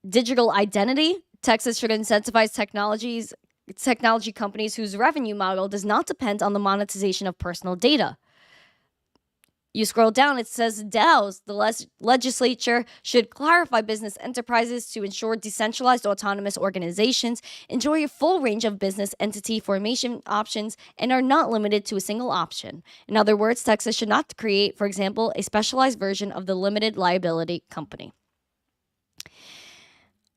digital identity. Texas should incentivize technology companies whose revenue model does not depend on the monetization of personal data. You scroll down, it says DAOs. The legislature should clarify business enterprises to ensure decentralized autonomous organizations enjoy a full range of business entity formation options and are not limited to a single option. In other words, Texas should not create, for example, a specialized version of the limited liability company.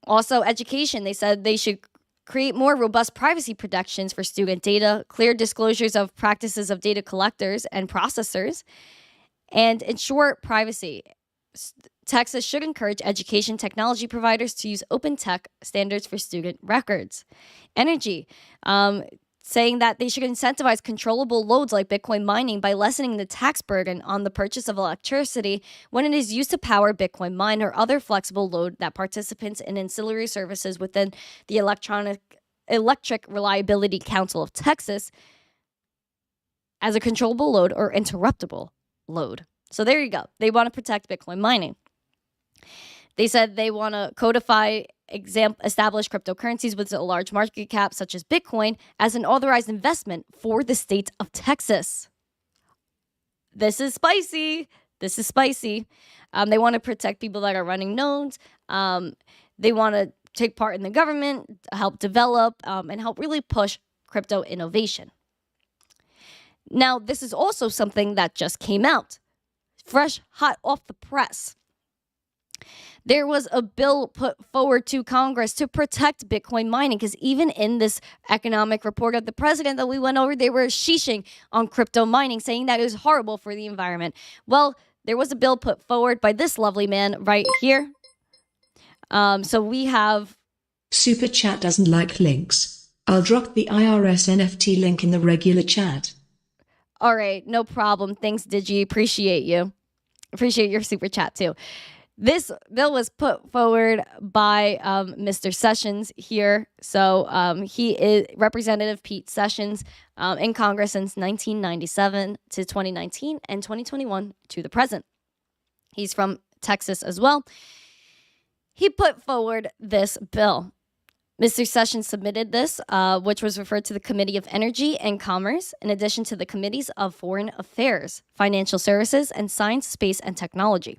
Also, education. They said they should create more robust privacy protections for student data, clear disclosures of practices of data collectors and processors, and ensure privacy. Texas should encourage education technology providers to use open tech standards for student records. Energy, saying that they should incentivize controllable loads like Bitcoin mining by lessening the tax burden on the purchase of electricity when it is used to power Bitcoin mine or other flexible load that participants in ancillary services within the Electric Reliability Council of Texas as a controllable load or interruptible load. So there you go. They want to protect Bitcoin mining. They said they want to codify establish cryptocurrencies with a large market cap such as Bitcoin as an authorized investment for the state of Texas. This is spicy. This is spicy. They want to protect people that are running nodes. They want to take part in the government, help develop, and help really push crypto innovation. Now, this is also something that just came out, fresh, hot off the press. There was a bill put forward to Congress to protect Bitcoin mining, because even in this economic report of the president that we went over, they were sheeshing on crypto mining, saying that it was horrible for the environment. Well, there was a bill put forward by this lovely man right here. So we have... Super Chat doesn't like links. I'll drop the IRS NFT link in the regular chat. All right, no problem. Thanks, Digi. Appreciate you. Appreciate your super chat, too. This bill was put forward by Mr. Sessions here. So he is Representative Pete Sessions in Congress since 1997 to 2019 and 2021 to the present. He's from Texas as well. He put forward this bill. Mr. Sessions submitted this, which was referred to the Committee of Energy and Commerce, in addition to the Committees of Foreign Affairs, Financial Services, and Science, Space, and Technology.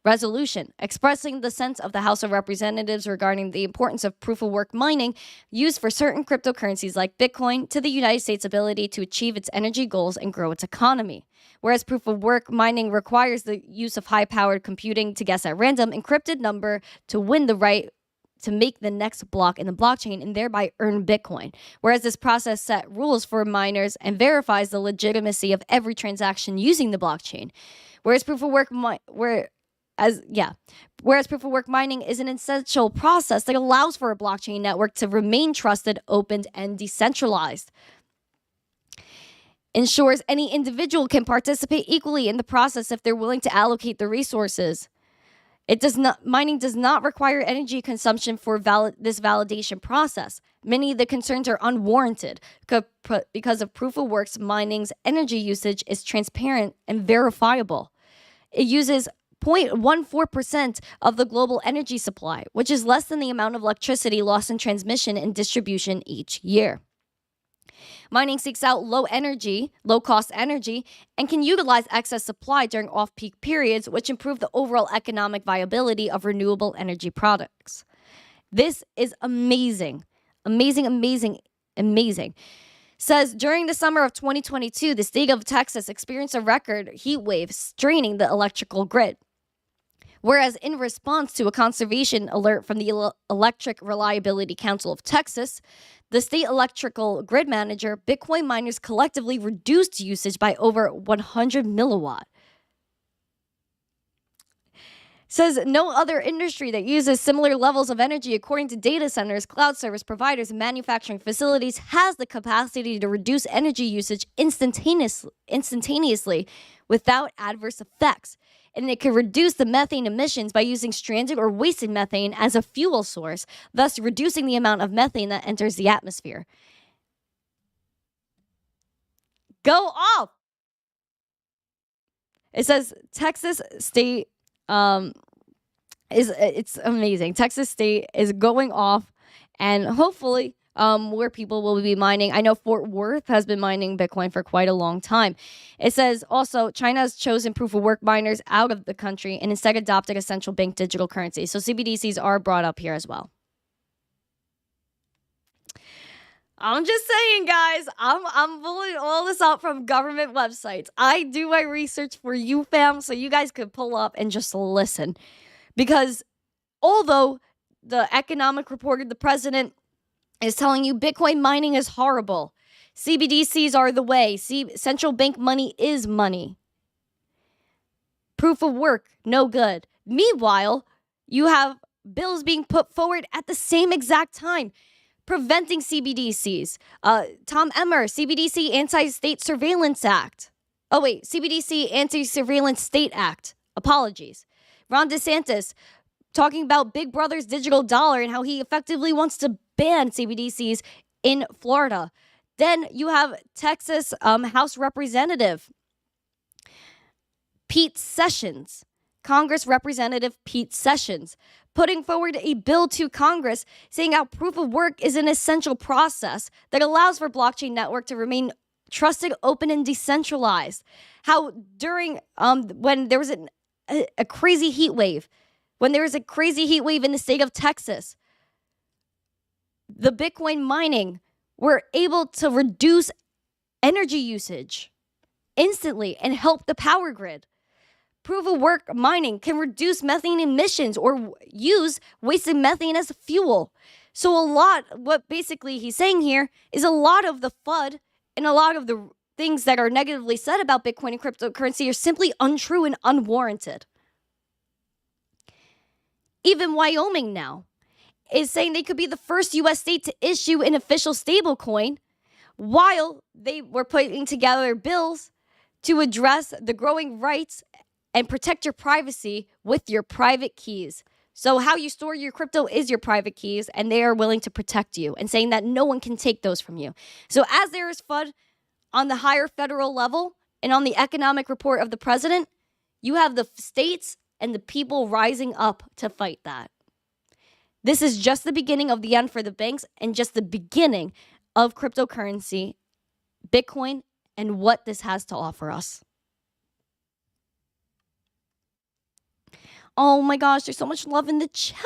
Resolution, expressing the sense of the House of Representatives regarding the importance of proof-of-work mining used for certain cryptocurrencies like Bitcoin to the United States' ability to achieve its energy goals and grow its economy. Whereas proof-of-work mining requires the use of high-powered computing to guess at random encrypted number to win the right to make the next block in the blockchain and thereby earn Bitcoin. Whereas this process set rules for miners and verifies the legitimacy of every transaction using the blockchain. Whereas proof-of-work mining is an essential process that allows for a blockchain network to remain trusted, open, and decentralized. Ensures any individual can participate equally in the process if they're willing to allocate the resources. Mining does not require energy consumption for this validation process. Many of the concerns are unwarranted because of proof of work's mining's energy usage is transparent and verifiable. It uses 0.14% of the global energy supply, which is less than the amount of electricity lost in transmission and distribution each year. Mining seeks out low-cost energy, and can utilize excess supply during off-peak periods, which improve the overall economic viability of renewable energy products. This is amazing. Amazing, amazing, amazing. Says during the summer of 2022, the state of Texas experienced a record heat wave straining the electrical grid. Whereas in response to a conservation alert from the Electric Reliability Council of Texas, the state electrical grid manager, Bitcoin miners collectively reduced usage by over 100 milliwatt. Says no other industry that uses similar levels of energy, according to data centers, cloud service providers, and manufacturing facilities, has the capacity to reduce energy usage instantaneously without adverse effects. And it can reduce the methane emissions by using stranded or wasted methane as a fuel source, thus reducing the amount of methane that enters the atmosphere. Go off! It says Texas State it's amazing. Texas State is going off, and hopefully where people will be mining. I know Fort Worth has been mining Bitcoin for quite a long time. It says also China has chosen proof of work miners out of the country and instead adopted a central bank digital currency. So CBDCs are brought up here as well. I'm just saying, guys, I'm pulling all this out from government websites. I do my research for you, fam, so you guys could pull up and just listen. Because although the economic report of the president is telling you Bitcoin mining is horrible, CBDCs are the way. Central bank money is money. Proof of work, no good. Meanwhile, you have bills being put forward at the same exact time preventing CBDCs. Tom Emmer, CBDC Anti-State Surveillance Act. Oh, wait, CBDC Anti-Surveillance State Act. Apologies. Ron DeSantis talking about Big Brother's digital dollar and how he effectively wants to ban CBDCs in Florida. Then you have Texas House Representative Pete Sessions, Congress Representative Pete Sessions, putting forward a bill to Congress saying how proof of work is an essential process that allows for blockchain network to remain trusted, open, and decentralized. How during when there was a crazy heat wave, in the state of Texas, the Bitcoin mining were able to reduce energy usage instantly and help the power grid. Proof of work mining can reduce methane emissions or use wasted methane as fuel. So what basically he's saying here is a lot of the FUD and a lot of the things that are negatively said about Bitcoin and cryptocurrency are simply untrue and unwarranted. Even Wyoming now is saying they could be the first U.S. state to issue an official stablecoin while they were putting together bills to address the growing rights and protect your privacy with your private keys. So how you store your crypto is your private keys, and they are willing to protect you and saying that no one can take those from you. So as there is FUD on the higher federal level and on the economic report of the president, you have the states and the people rising up to fight that. This is just the beginning of the end for the banks and just the beginning of cryptocurrency, Bitcoin, and what this has to offer us. Oh my gosh, there's so much love in the chat.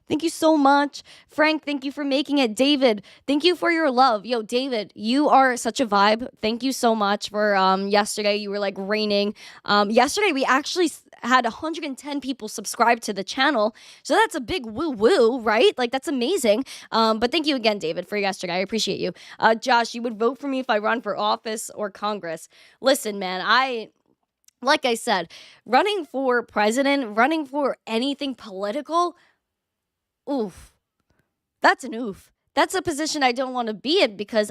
Thank you so much. Frank, thank you for making it. David, thank you for your love. Yo, David, you are such a vibe. Thank you so much for yesterday. You were like raining. Yesterday, we actually had 110 people subscribe to the channel. So that's a big woo-woo, right? Like, that's amazing. But thank you again, David, for yesterday. I appreciate you. Josh, you would vote for me if I run for office or Congress. Listen, man, like I said, running for president, running for anything political, oof. That's an oof. That's a position I don't want to be in because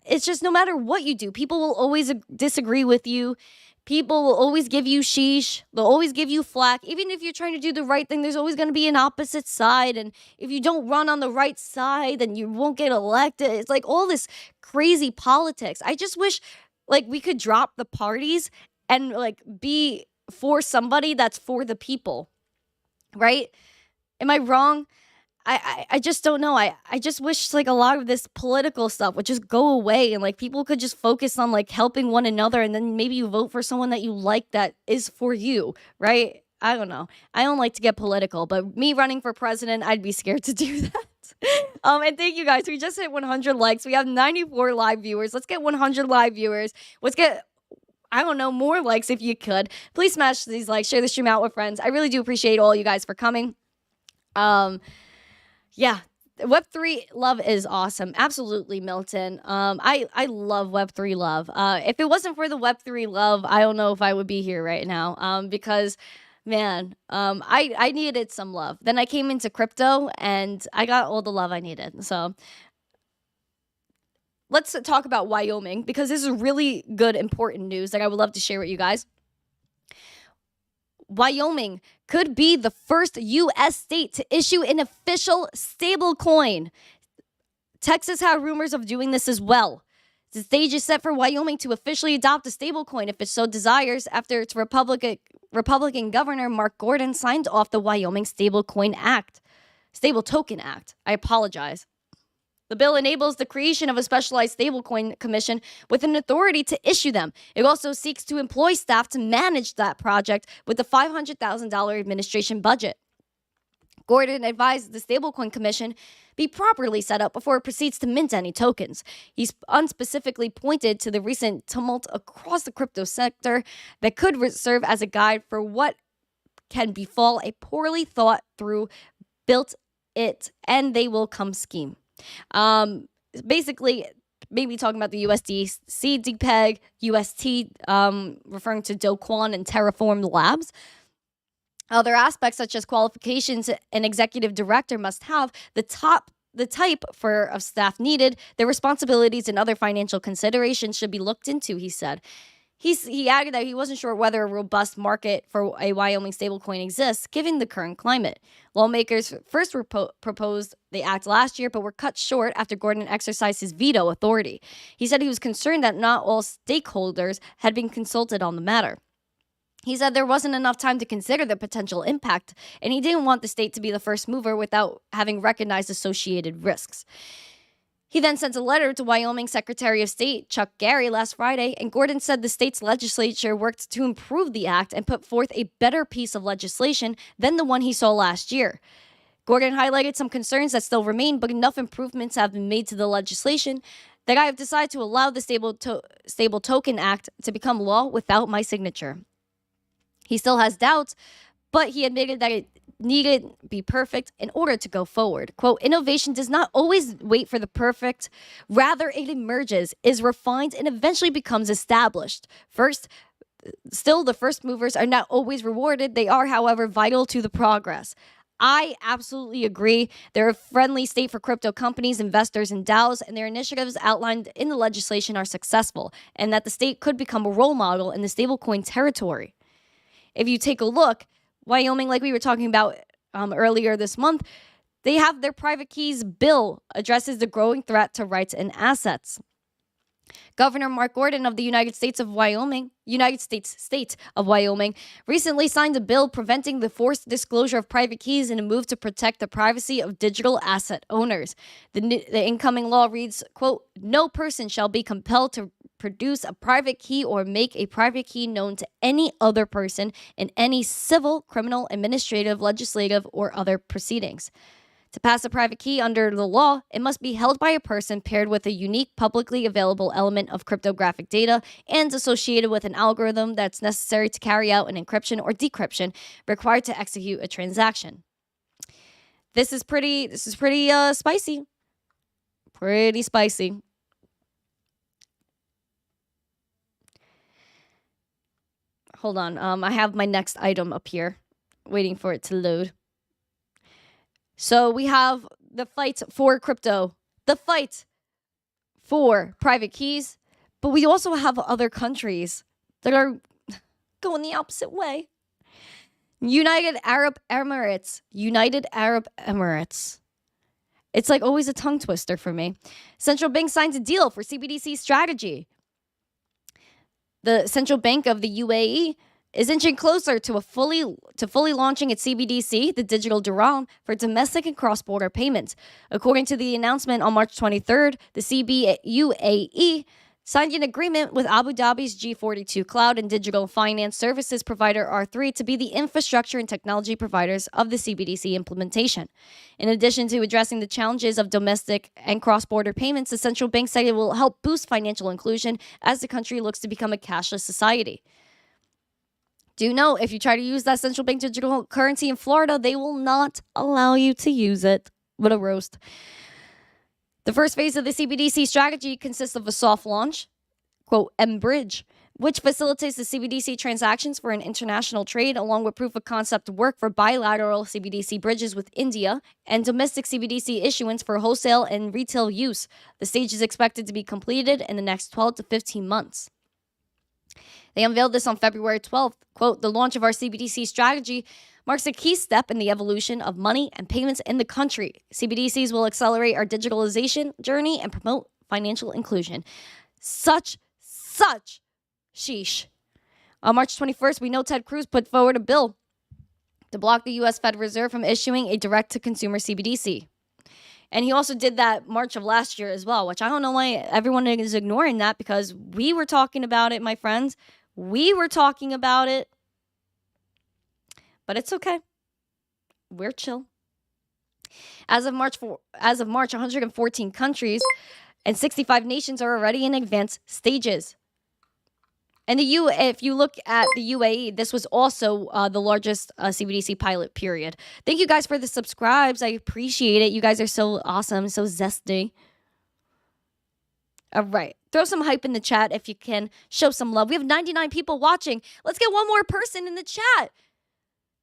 it's just no matter what you do, people will always disagree with you. People will always give you sheesh. They'll always give you flack. Even if you're trying to do the right thing, there's always going to be an opposite side. And if you don't run on the right side, then you won't get elected. It's like all this crazy politics. I just wish like we could drop the parties and like be for somebody that's for the people. Right? Am I wrong? I just don't know. I just wish like a lot of this political stuff would just go away and like people could just focus on like helping one another, and then maybe you vote for someone that you like that is for you, right? I don't know. I don't like to get political, but me running for president, I'd be scared to do that. And thank you guys. We just hit 100 likes. We have 94 live viewers. Let's get 100 live viewers. Let's get, I don't know, more likes if you could. Please smash these likes, share the stream out with friends. I really do appreciate all you guys for coming. Yeah, Web3 love is awesome. Absolutely, Milton. I love Web3 love. If it wasn't for the Web3 love, I don't know if I would be here right now. Because, man, I needed some love. Then I came into crypto and I got all the love I needed. So let's talk about Wyoming, because this is really good, important news that I would love to share with you guys. Wyoming could be the first U.S. state to issue an official stablecoin. Texas had rumors of doing this as well. The stage is set for Wyoming to officially adopt a stablecoin if it so desires after its Republican Governor Mark Gordon signed off the Wyoming Stable Token Act. I apologize. The bill enables the creation of a specialized stablecoin commission with an authority to issue them. It also seeks to employ staff to manage that project with a $500,000 administration budget. Gordon advised the stablecoin commission be properly set up before it proceeds to mint any tokens. He's unspecifically pointed to the recent tumult across the crypto sector that could serve as a guide for what can befall a poorly thought through built it and they will come scheme. Basically, maybe talking about the USDC, DPEG, UST, referring to DoKwon and Terraform Labs. Other aspects such as qualifications an executive director must have, the type of staff needed, their responsibilities and other financial considerations should be looked into, he said. He added that he wasn't sure whether a robust market for a Wyoming stablecoin exists, given the current climate. Lawmakers first proposed the act last year, but were cut short after Gordon exercised his veto authority. He said he was concerned that not all stakeholders had been consulted on the matter. He said there wasn't enough time to consider the potential impact, and he didn't want the state to be the first mover without having recognized associated risks. He then sent a letter to Wyoming Secretary of State Chuck Gary last Friday, and Gordon said the state's legislature worked to improve the act and put forth a better piece of legislation than the one he saw last year. Gordon highlighted some concerns that still remain, but enough improvements have been made to the legislation that I have decided to allow the Stable Token Act to become law without my signature. He still has doubts, but he admitted that it needed be perfect in order to go forward. Quote, innovation does not always wait for the perfect. Rather, it emerges, is refined, and eventually becomes established. Still, the first movers are not always rewarded. They are, however, vital to the progress. I absolutely agree. They're a friendly state for crypto companies, investors, and DAOs, and their initiatives outlined in the legislation are successful, and that the state could become a role model in the stablecoin territory. If you take a look, Wyoming, like we were talking about earlier this month, they have their private keys bill addresses the growing threat to rights and assets. Governor Mark Gordon of the United States state of Wyoming, recently signed a bill preventing the forced disclosure of private keys in a move to protect the privacy of digital asset owners. The incoming law reads, quote, no person shall be compelled to produce a private key or make a private key known to any other person in any civil, criminal, administrative, legislative, or other proceedings. To pass a private key under the law, it must be held by a person paired with a unique publicly available element of cryptographic data and associated with an algorithm that's necessary to carry out an encryption or decryption required to execute a transaction. This is pretty spicy. Pretty spicy. Hold on. I have my next item up here, waiting for it to load. So we have the fight for crypto, the fight for private keys, but we also have other countries that are going the opposite way. United Arab Emirates. It's like always a tongue twister for me. Central bank signs a deal for CBDC strategy. The Central Bank of the UAE is inching closer to fully launching its CBDC, the digital dirham, for domestic and cross-border payments. According to the announcement on March 23rd, the UAE signed an agreement with Abu Dhabi's G42 cloud and digital finance services provider R3 to be the infrastructure and technology providers of the CBDC implementation. In addition to addressing the challenges of domestic and cross-border payments, the central bank said it will help boost financial inclusion as the country looks to become a cashless society. Do know if you try to use that central bank digital currency in Florida, they will not allow you to use it. What a roast. The first phase of the CBDC strategy consists of a soft launch, quote, M-Bridge, which facilitates the CBDC transactions for an international trade, along with proof of concept work for bilateral CBDC bridges with India and domestic CBDC issuance for wholesale and retail use. The stage is expected to be completed in the next 12 to 15 months. They unveiled this on February 12th. Quote, the launch of our CBDC strategy marks a key step in the evolution of money and payments in the country. CBDCs will accelerate our digitalization journey and promote financial inclusion. Such sheesh. On March 21st, we know Ted Cruz put forward a bill to block the U.S. Fed Reserve from issuing a direct-to-consumer CBDC. And he also did that March of last year as well, which I don't know why everyone is ignoring that, because we were talking about it, my friends. We were talking about it. But it's okay. We're chill. As of March, 114 countries and 65 nations are already in advanced stages. And if you look at the UAE, this was also the largest CBDC pilot period. Thank you guys for the subscribes. I appreciate it. You guys are so awesome, so zesty. All right. Throw some hype in the chat if you can. Show some love. We have 99 people watching. Let's get one more person in the chat.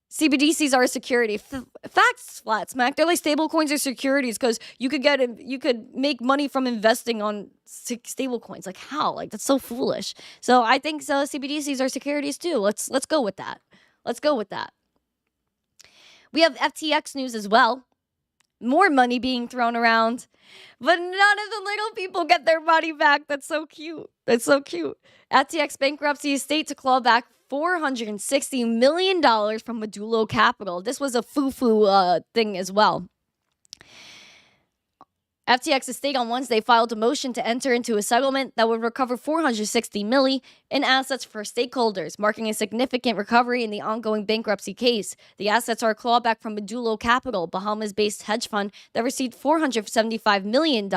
CBDCs are a security. Facts, flat smack. They're like stablecoins or securities, because you could make money from investing on stablecoins. Like how? Like that's so foolish. So I think CBDCs are securities too. Let's go with that. Let's go with that. We have FTX news as well. More money being thrown around, but none of the little people get their money back. That's so cute. That's so cute. FTX bankruptcy estate to claw back $460 million from Medulo Capital. This was a foo-foo thing as well. FTX estate on Wednesday filed a motion to enter into a settlement that would recover $460 million in assets for stakeholders, marking a significant recovery in the ongoing bankruptcy case. The assets are a clawback from Medulo Capital, Bahamas-based hedge fund that received $475 million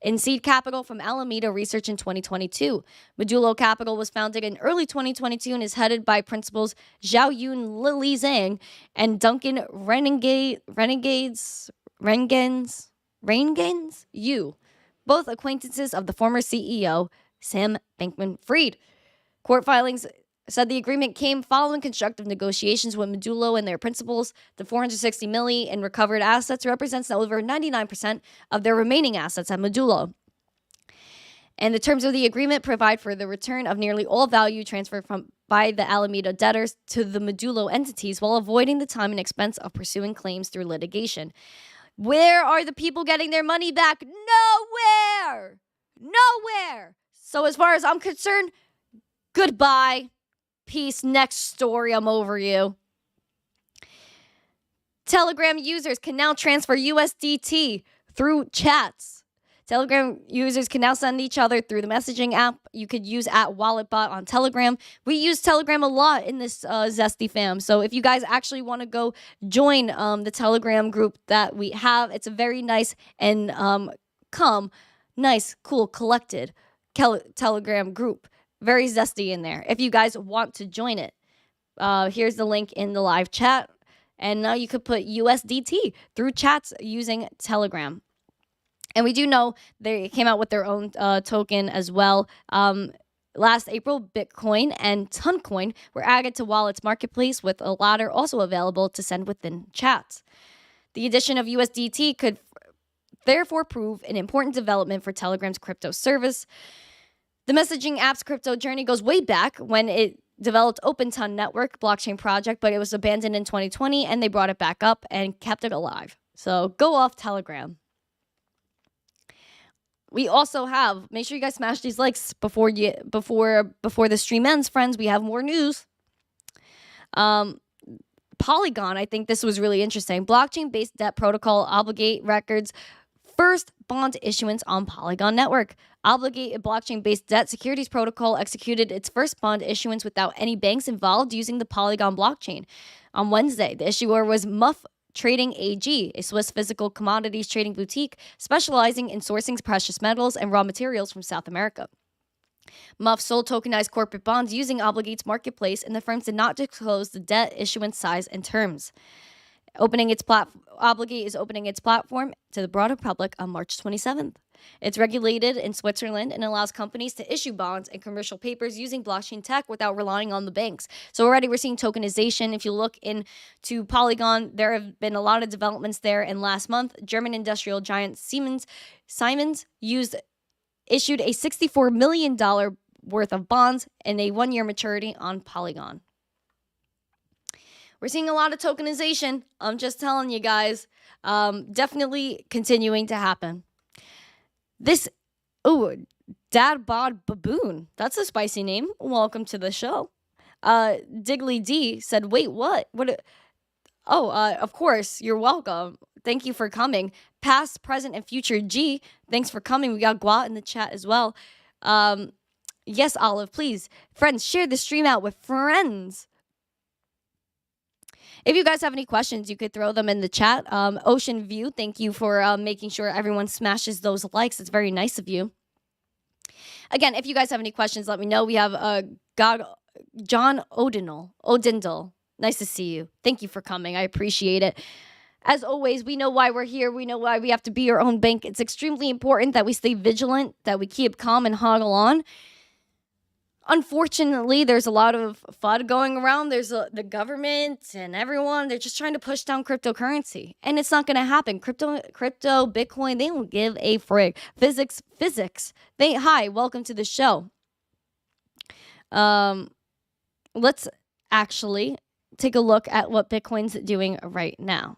in seed capital from Alameda Research in 2022. Medulo Capital was founded in early 2022 and is headed by principals Xiaoyun Lili Zhang and Duncan Renegens Yu, both acquaintances of the former CEO, Sam Bankman-Fried. Court filings said the agreement came following constructive negotiations with Medulo and their principals. The $460 million in recovered assets represents over 99% of their remaining assets at Medulo. And the terms of the agreement provide for the return of nearly all value transferred by the Alameda debtors to the Medulo entities while avoiding the time and expense of pursuing claims through litigation. Where are the people getting their money back? Nowhere! Nowhere! So as far as I'm concerned, goodbye. Peace. Next story. I'm over you. Telegram users can now transfer USDT through chats. Telegram users can now send each other through the messaging app. You could use @WalletBot on Telegram. We use Telegram a lot in this Zesty fam. So if you guys actually want to go join the Telegram group that we have, it's a very nice and nice, cool, collected Telegram group. Very zesty in there. If you guys want to join it, here's the link in the live chat. And now you could put USDT through chats using Telegram. And we do know they came out with their own token as well. Last April, Bitcoin and Toncoin were added to Wallet's marketplace, with a latter also available to send within chats. The addition of USDT could therefore prove an important development for Telegram's crypto service. The messaging app's crypto journey goes way back when it developed OpenTon Network blockchain project, but it was abandoned in 2020, and they brought it back up and kept it alive. So go off Telegram. We also have, make sure you guys smash these likes before the stream ends, friends. We have more news. Polygon, I think this was really interesting. Blockchain-based debt protocol obligate records first bond issuance on Polygon network. Obligate, a blockchain-based debt securities protocol, executed its first bond issuance without any banks involved using the Polygon blockchain. On Wednesday, the issuer was MUF Trading AG, a Swiss physical commodities trading boutique specializing in sourcing precious metals and raw materials from South America. MUF sold tokenized corporate bonds using Obligate's marketplace, and the firms did not disclose the debt issuance size and terms. Obligate is opening its platform to the broader public on March 27th. It's regulated in Switzerland and allows companies to issue bonds and commercial papers using blockchain tech without relying on the banks. So already we're seeing tokenization. If you look into Polygon, there have been a lot of developments there. And last month, German industrial giant Siemens issued a $64 million worth of bonds and a 1-year maturity on Polygon. We're seeing a lot of tokenization. I'm just telling you guys. Definitely continuing to happen. Dad Bod Baboon. That's a spicy name. Welcome to the show. Diggly D said, wait, what? Of course. You're welcome. Thank you for coming. Past, present, and future G. Thanks for coming. We got Gwa in the chat as well. Yes, Olive, please. Friends, share the stream out with friends. If you guys have any questions, you could throw them in the chat. Ocean View, thank you for making sure everyone smashes those likes. It's very nice of you. Again, if you guys have any questions, let me know. We have John Odindle. Nice to see you. Thank you for coming. I appreciate it. As always, we know why we're here. We know why we have to be our own bank. It's extremely important that we stay vigilant, that we keep calm and hodl on. Unfortunately, there's a lot of FUD going around. There's the government and everyone. They're just trying to push down cryptocurrency. And it's not going to happen. Crypto, Bitcoin, they don't give a frig. Physics. Hi, welcome to the show. Let's actually take a look at what Bitcoin's doing right now.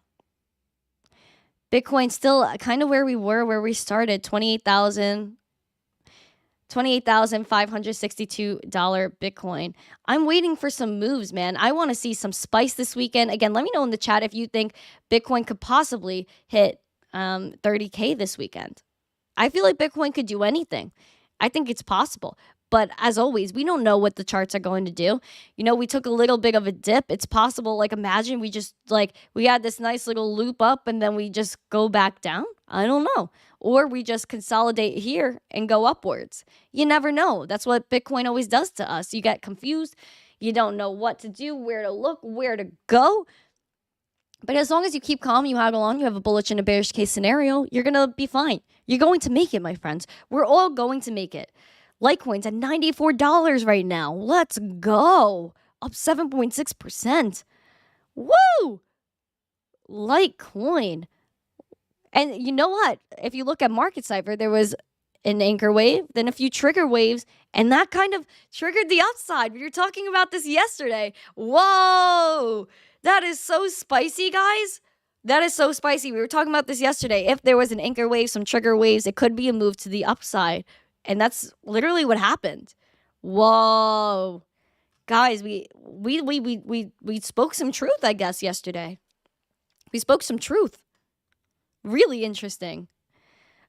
Bitcoin's still kind of where we started, $28,562 Bitcoin. I'm waiting for some moves, man. I want to see some spice this weekend. Again, let me know in the chat if you think Bitcoin could possibly hit 30K this weekend. I feel like Bitcoin could do anything. I think it's possible. But as always, we don't know what the charts are going to do. You know, we took a little bit of a dip. It's possible, like, imagine we just, we had this nice little loop up and then we just go back down. I don't know. Or we just consolidate here and go upwards. You never know. That's what Bitcoin always does to us. You get confused. You don't know what to do, where to look, where to go. But as long as you keep calm, you haggle on, you have a bullish and a bearish case scenario, you're going to be fine. You're going to make it, my friends. We're all going to make it. Litecoin's at $94 right now. Let's go. Up 7.6%. Woo! Litecoin. And you know what? If you look at Market Cipher, there was an anchor wave, then a few trigger waves, and that kind of triggered the upside. We were talking about this yesterday. Whoa! That is so spicy, guys. That is so spicy. We were talking about this yesterday. If there was an anchor wave, some trigger waves, it could be a move to the upside. And that's literally what happened. Whoa. Guys, we spoke some truth, I guess, yesterday. We spoke some truth. Really interesting.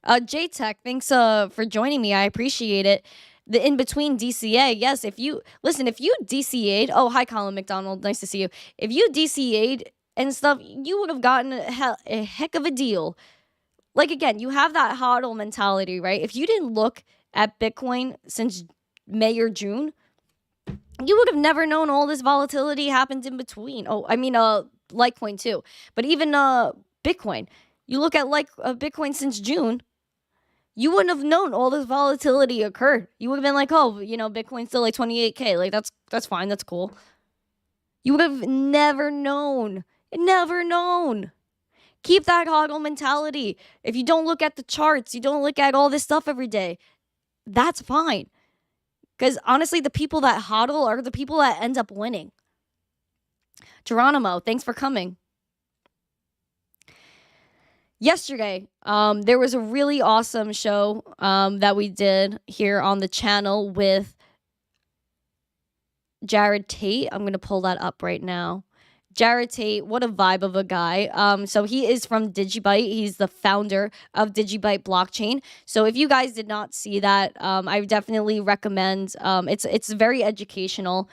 JTech, thanks for joining me. I appreciate it. The in-between DCA, yes, if you DCA'd, oh, hi, Colin McDonald, nice to see you. If you DCA'd and stuff, you would have gotten a heck of a deal. Like, again, you have that hodl mentality, right? If you didn't look at Bitcoin since May or June, you would have never known all this volatility happened in between. Oh, I mean, Litecoin too. But even Bitcoin, you look at Bitcoin since June, you wouldn't have known all this volatility occurred. You would have been like, oh, you know, Bitcoin's still like 28K. Like, that's fine. That's cool. You would have never known. Keep that hodl mentality. If you don't look at the charts, you don't look at all this stuff every day, that's fine. Because honestly, the people that hodl are the people that end up winning. Geronimo, thanks for coming. Yesterday, there was a really awesome show that we did here on the channel with Jared Tate. I'm going to pull that up right now. Jared Tate, what a vibe of a guy. So he is from Digibyte. He's the founder of Digibyte blockchain. So if you guys did not see that, I definitely recommend. It's very educational.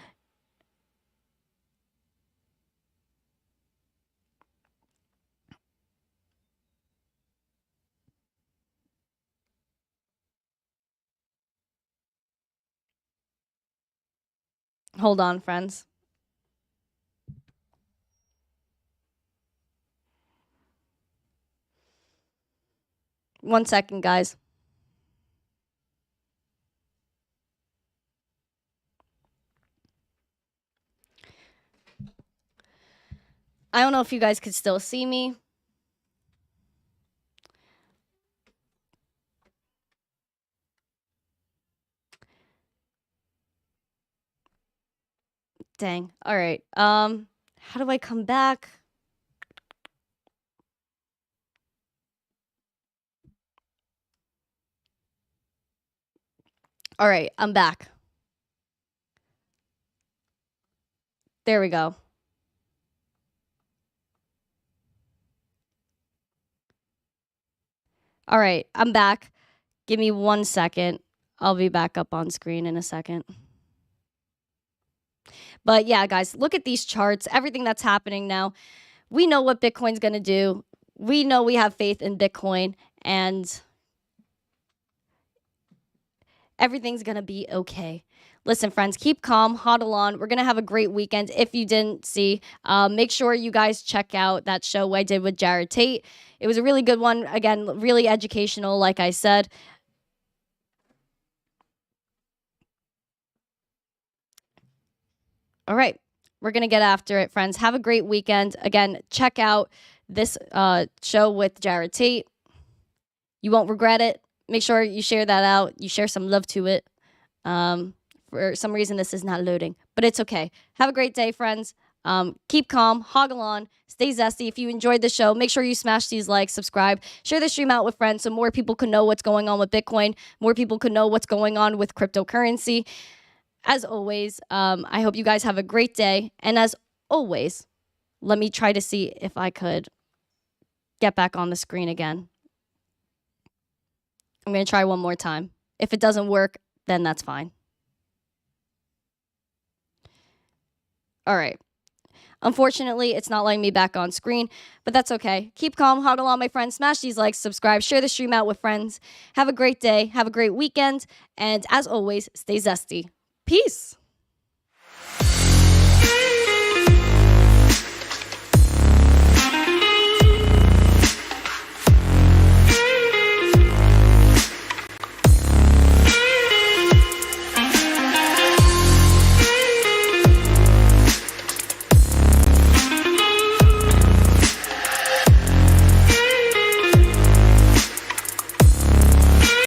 Hold on, friends. One second, guys. I don't know if you guys could still see me. Dang. All right. How do I come back? All right, I'm back. There we go. All right, I'm back. Give me 1 second. I'll be back up on screen in a second. But yeah, guys, look at these charts, everything that's happening now. We know what Bitcoin's going to do. We know we have faith in Bitcoin, and everything's going to be okay. Listen, friends, keep calm, hodl on. We're going to have a great weekend. If you didn't see, make sure you guys check out that show I did with Jared Tate. It was a really good one. Again, really educational, like I said. All right, we're going to get after it, friends. Have a great weekend. Again, check out this show with Jared Tate. You won't regret it. Make sure you share that out. You share some love to it. For some reason, this is not loading, but it's okay. Have a great day, friends. Keep calm, hoggle on, stay zesty. If you enjoyed the show, make sure you smash these likes, subscribe, share the stream out with friends so more people can know what's going on with Bitcoin, more people can know what's going on with cryptocurrency. As always, I hope you guys have a great day. And as always, let me try to see if I could get back on the screen again. I'm going to try one more time. If it doesn't work, then that's fine. All right. Unfortunately, it's not letting me back on screen, but that's okay. Keep calm, hodl on, my friends. Smash these likes, subscribe, share the stream out with friends. Have a great day. Have a great weekend. And as always, stay zesty. Peace.